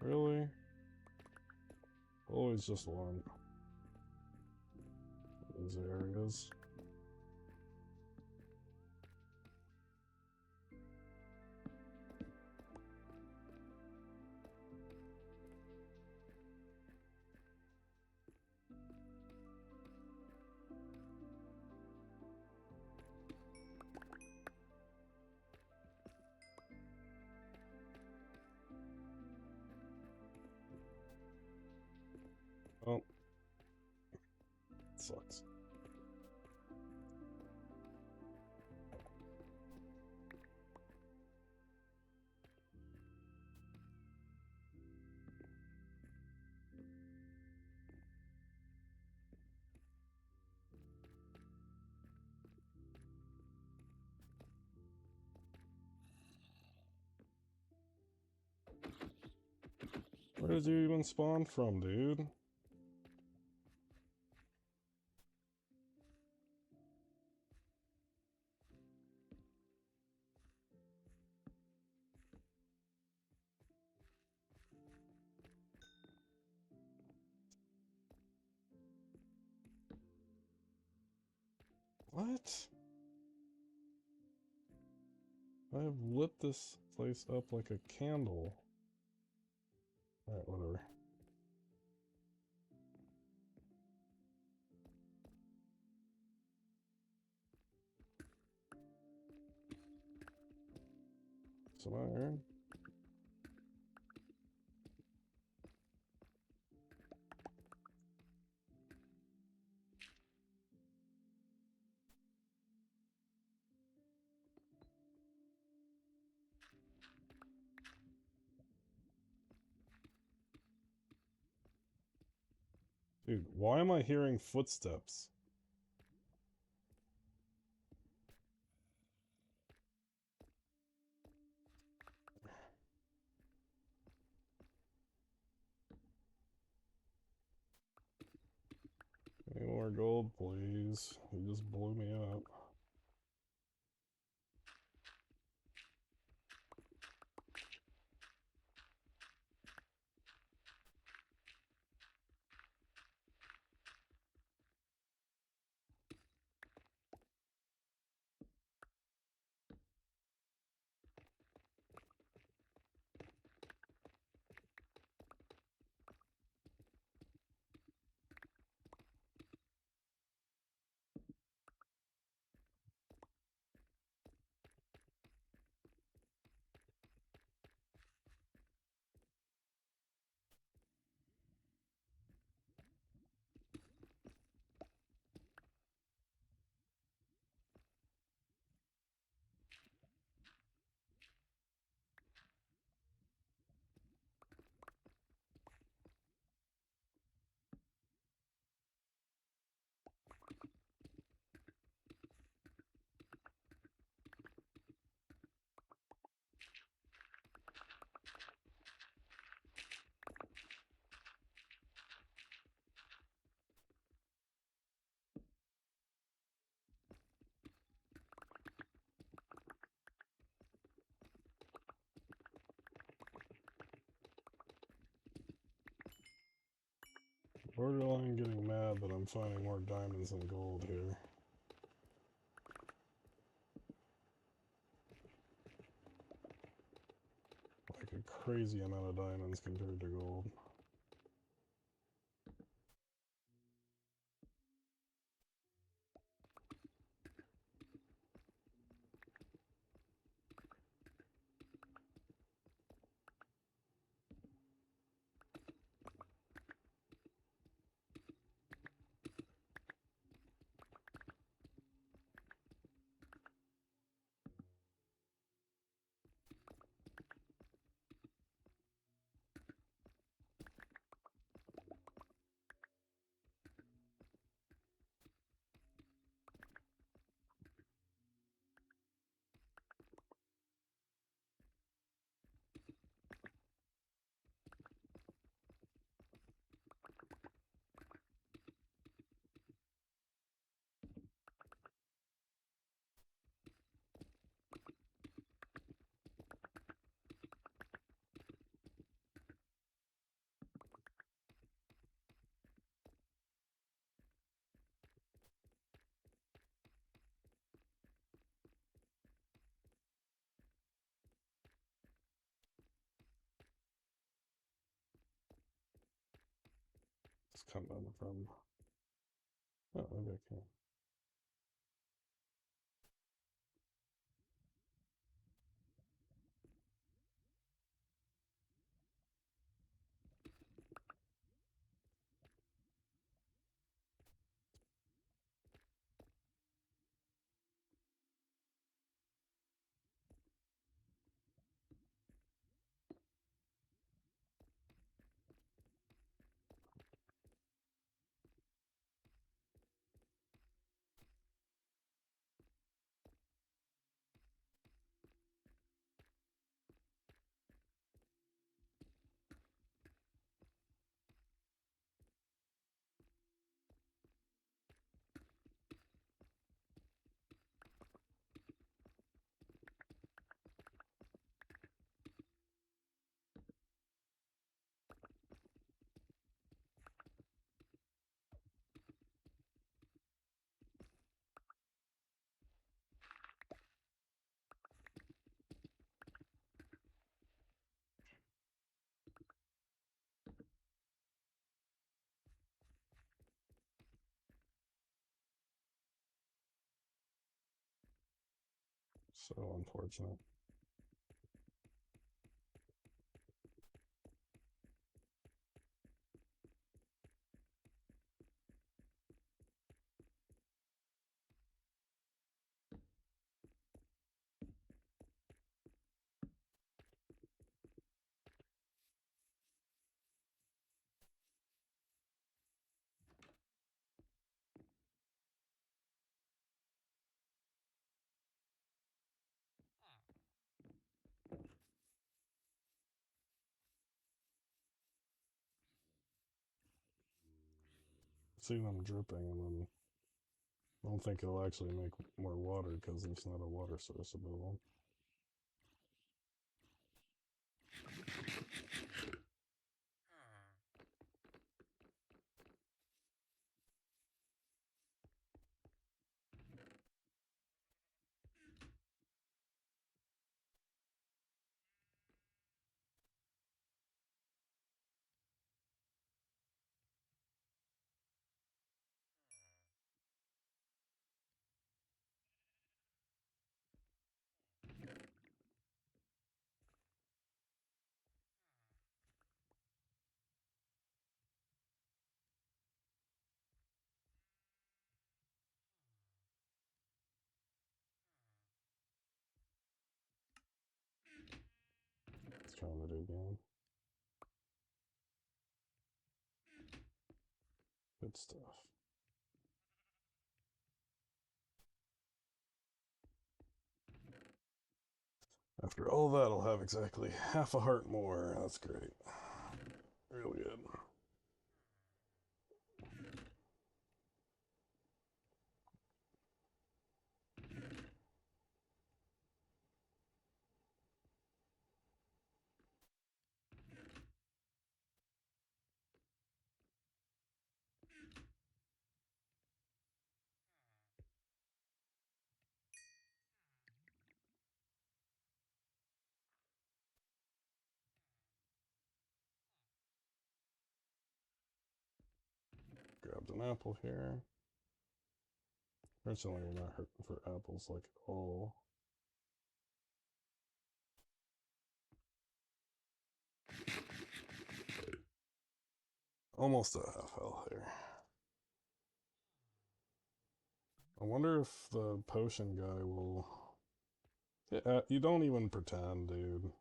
Really? Always just one. These areas. Oh. Sucks. Where did you even spawn from, dude? What? I have lit this place up like a candle. Alright, whatever. Some iron. Dude, why am I hearing footsteps? Any more gold, please? You just blew me up. Borderline getting mad that I'm finding more diamonds than gold here. Like a crazy amount of diamonds compared to gold. Just come down from... Oh, maybe I can. So unfortunate. see them dripping, and then I don't think it'll actually make more water because there's not a water source above them. It's trying to do again. Good stuff. After all that, I'll have exactly half a heart more. That's great. Real good. Grabbed an apple here. Fortunately, we're not hurting for apples like at all. Almost a half health here. I wonder if the potion guy will... Yeah, you don't even pretend, dude.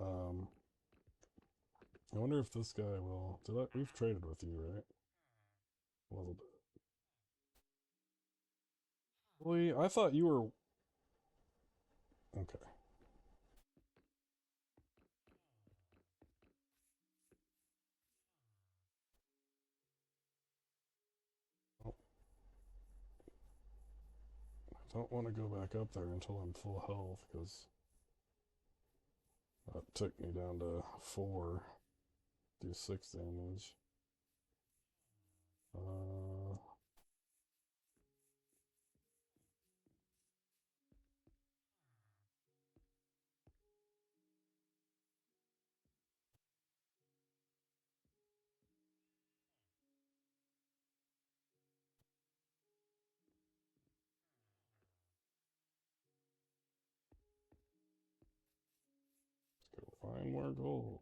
I wonder if this guy will... We've traded with you, right? A little bit. Really? I thought you were... Okay. Oh, I don't want to go back up there until I'm full health, because that took me down to 4. Do 6 damage. Let's go find more gold.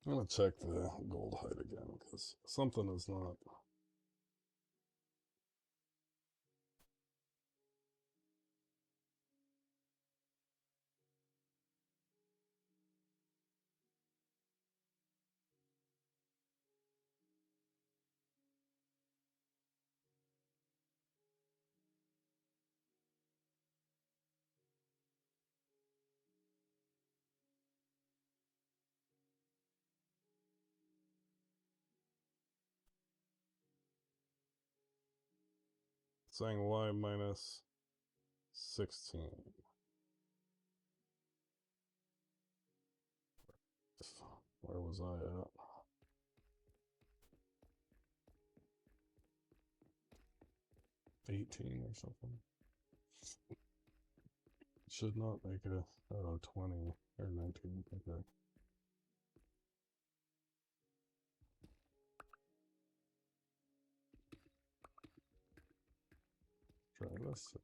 I'm gonna check the gold height again, because something is not... Saying y minus 16. Where was I at? $18 or something. Should not make a 20 or 19. Okay. Try this.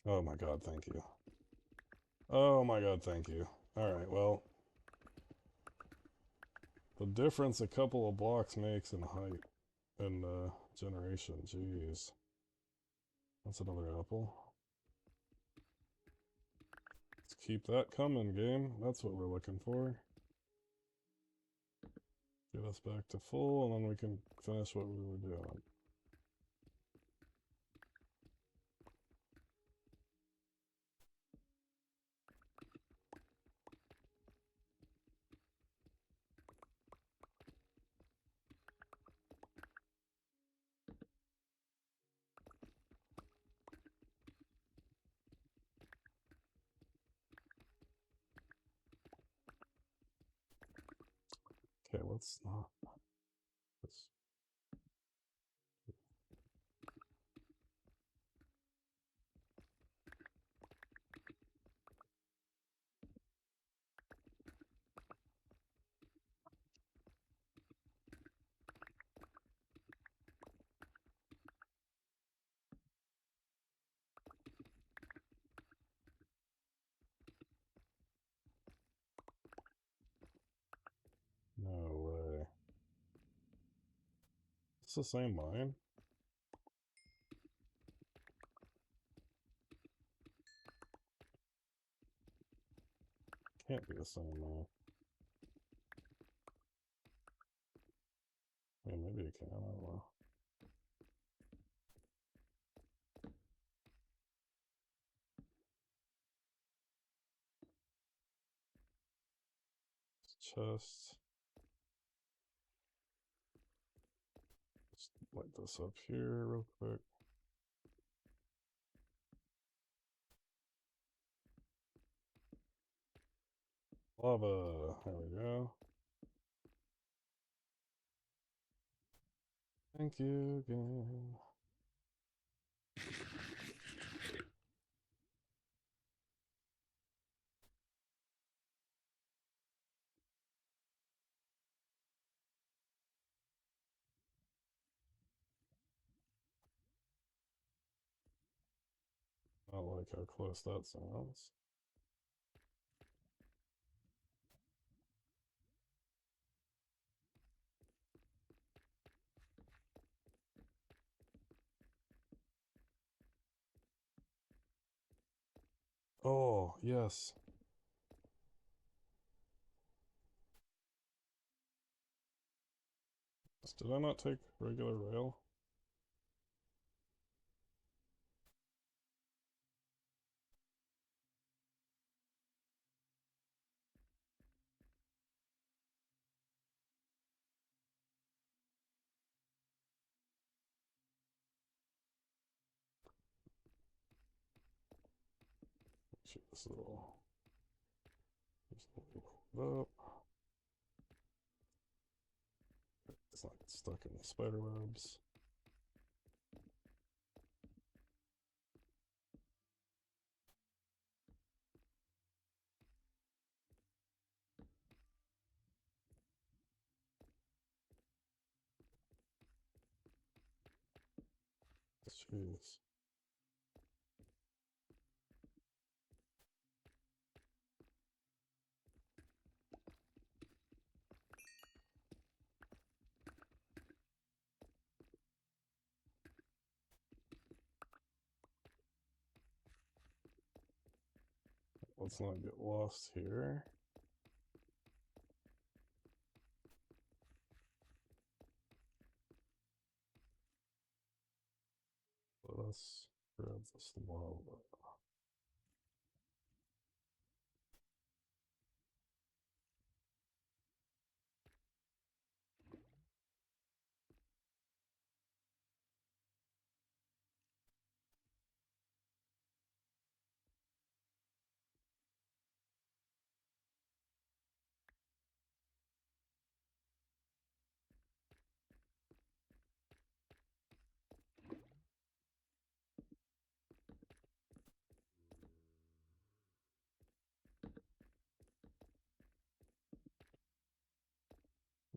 Oh my god, thank you. Oh my god, thank you. Alright, well. The difference a couple of blocks makes in height and generation, jeez. That's another apple. Let's keep that coming, game. That's what we're looking for. Get us back to full, and then we can finish what we were doing. Okay, let's not. Let's, no way. It's the same line? Can't be the same line. I mean, maybe it can, I don't know. Chest. Just light this up here real quick. Lava. There we go. Thank you again. I like how close that sounds. Oh, yes. Did I not take regular rail? Make sure this little. Just pull it up. It's not stuck in the spider webs. Jeez. Let's not get lost here. Let's grab this lava.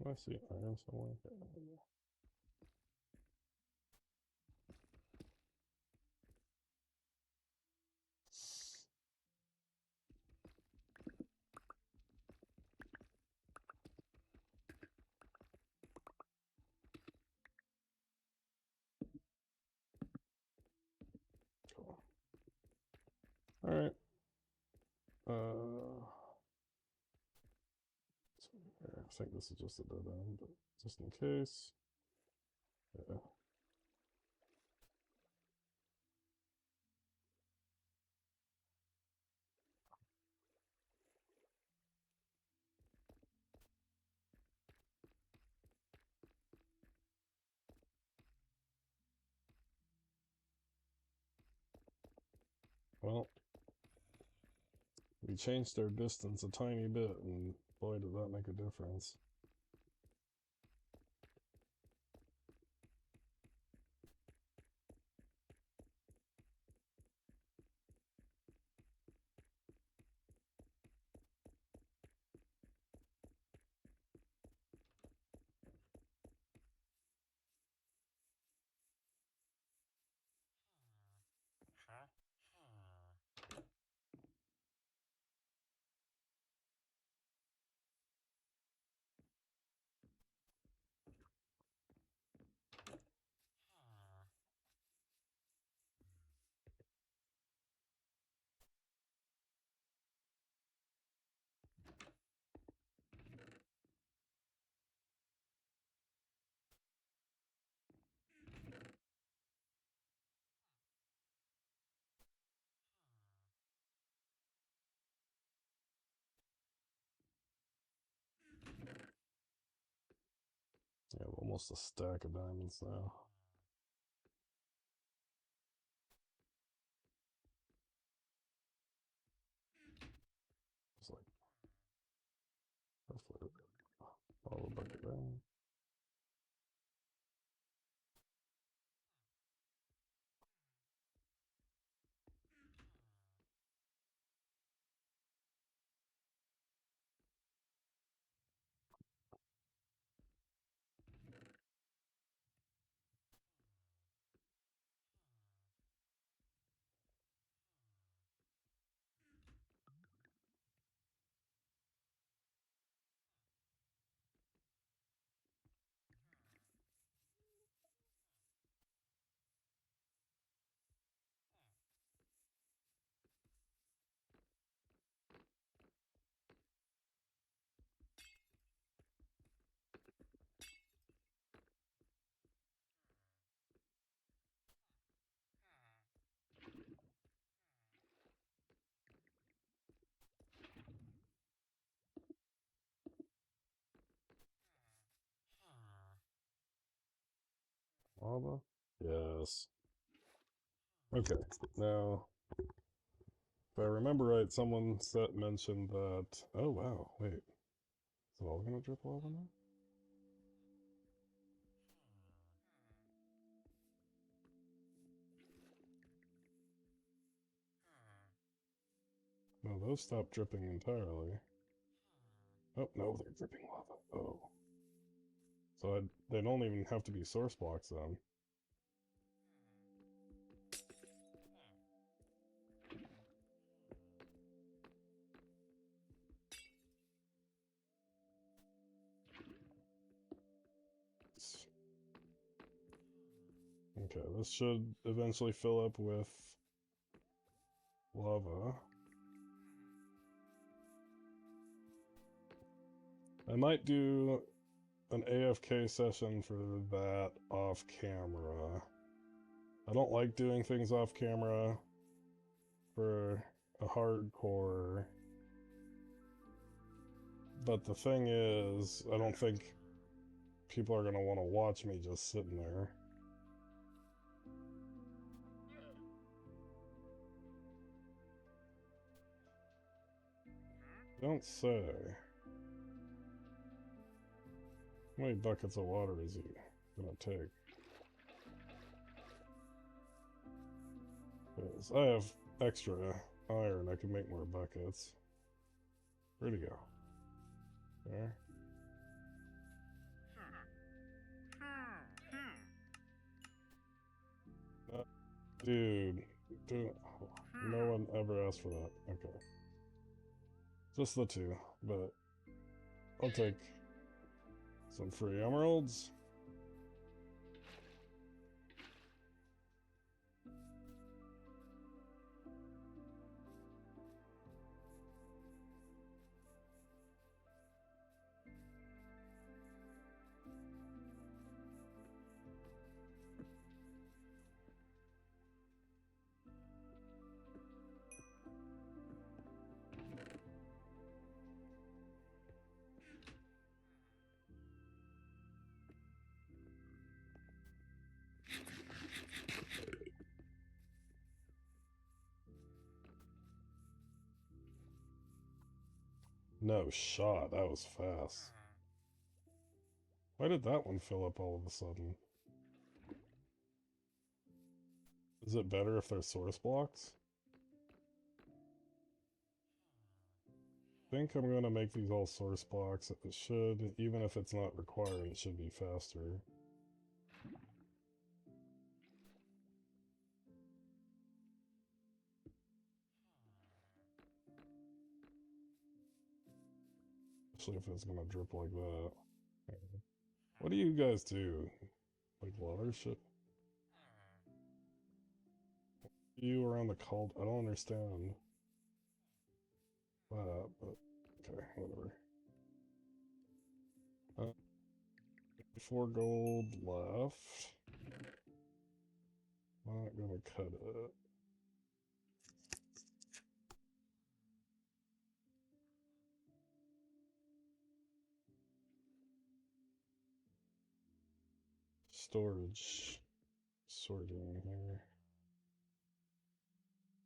I see iron somewhere. Cool. All right. So think this is just a dead end, but just in case. Yeah. Well, we changed our distance a tiny bit, and boy, did that make a difference. Yeah, almost a stack of diamonds now. Just like, hopefully, all the bucket down. Lava? Yes. Okay, now, if I remember right, someone mentioned that. Oh wow, wait. Is it all gonna drip lava now? No, those stopped dripping entirely. Oh, no, they're dripping lava. Oh. So they don't even have to be source blocks then. Okay, this should eventually fill up with lava. I might do an AFK session for that off camera. I don't like doing things off camera for a hardcore. But the thing is, I don't think people are going to want to watch me just sitting there. Don't say. How many buckets of water is he going to take? Because I have extra iron, I can make more buckets. Where'd he go? There. Dude, no one ever asked for that. Okay. Just the two, but I'll take some free emeralds. No shot, that was fast. Why did that one fill up all of a sudden? Is it better if they're source blocks? I think I'm gonna make these all source blocks. It should, even if it's not required, it should be faster. Especially if it's gonna drip like that. What do you guys do? Like water shit? You around the cult? I don't understand that, but okay, whatever. 4 gold left. Not gonna cut it. Storage. Sorting here.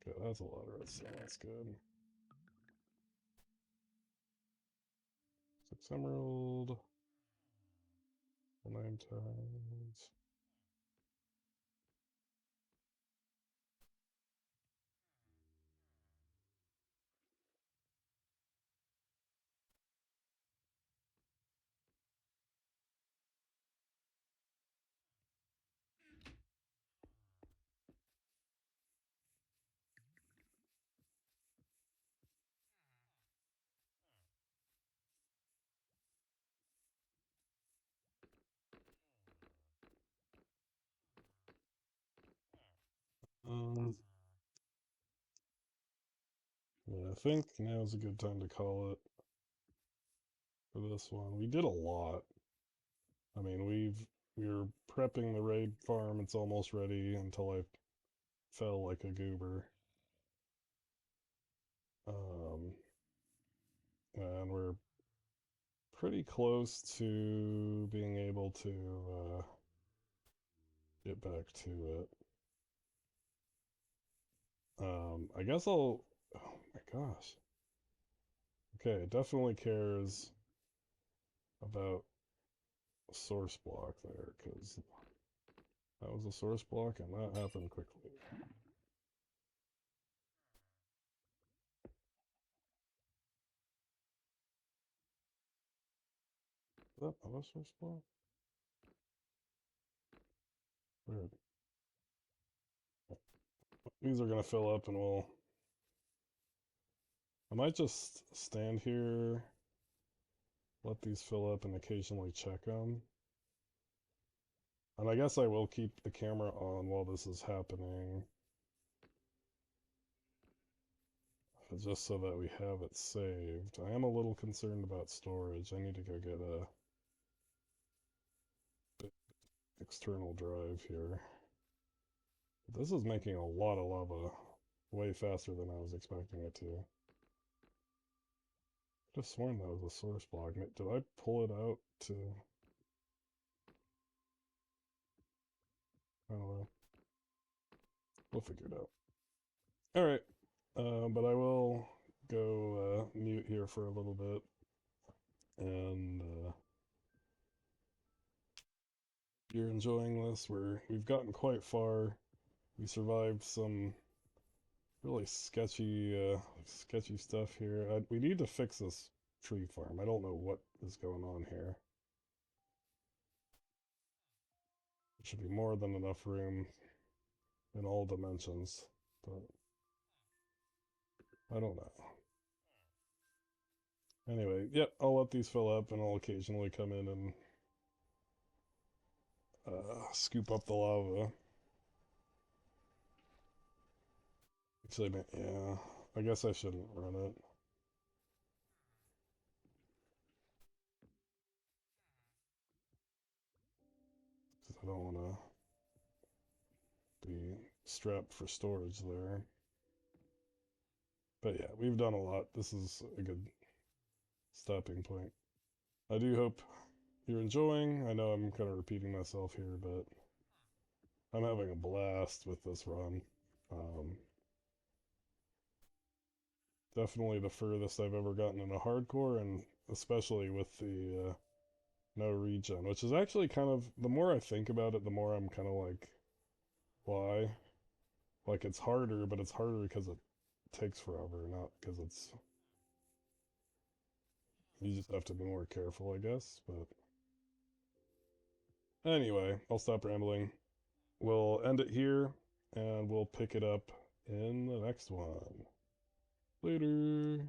Okay, that's a lot of redstone. That's good. 6 emerald. 9 times. Um, yeah, I think now's a good time to call it for this one. We did a lot. I mean, we're prepping the raid farm. It's almost ready until I fell like a goober. Um, and we're pretty close to being able to get back to it. I guess I'll. Oh my gosh. Okay, it definitely cares about a source block there, because that was a source block and that happened quickly. Is that not a source block? Weird. These are gonna fill up and I might just stand here, let these fill up and occasionally check them. And I guess I will keep the camera on while this is happening, just so that we have it saved. I am a little concerned about storage. I need to go get a external drive here. This is making a lot of lava way faster than I was expecting it to. I could have sworn that was a source block. Did I pull it out to... I don't know. We'll figure it out. Alright. But I will go mute here for a little bit. And if you're enjoying this, we've gotten quite far. We survived some really sketchy stuff here. We need to fix this tree farm. I don't know what is going on here. There should be more than enough room in all dimensions, but I don't know. Anyway, yep, I'll let these fill up and I'll occasionally come in and scoop up the lava. Actually, yeah, I guess I shouldn't run it. Because I don't want to be strapped for storage there. But yeah, we've done a lot. This is a good stopping point. I do hope you're enjoying. I know I'm kind of repeating myself here, but I'm having a blast with this run. Um, definitely the furthest I've ever gotten in a hardcore, and especially with the no regen, which is actually kind of, the more I think about it, the more I'm kind of like, why? Like, it's harder, but it's harder because it takes forever, not because it's, you just have to be more careful, I guess. But anyway, I'll stop rambling. We'll end it here, and we'll pick it up in the next one. Later.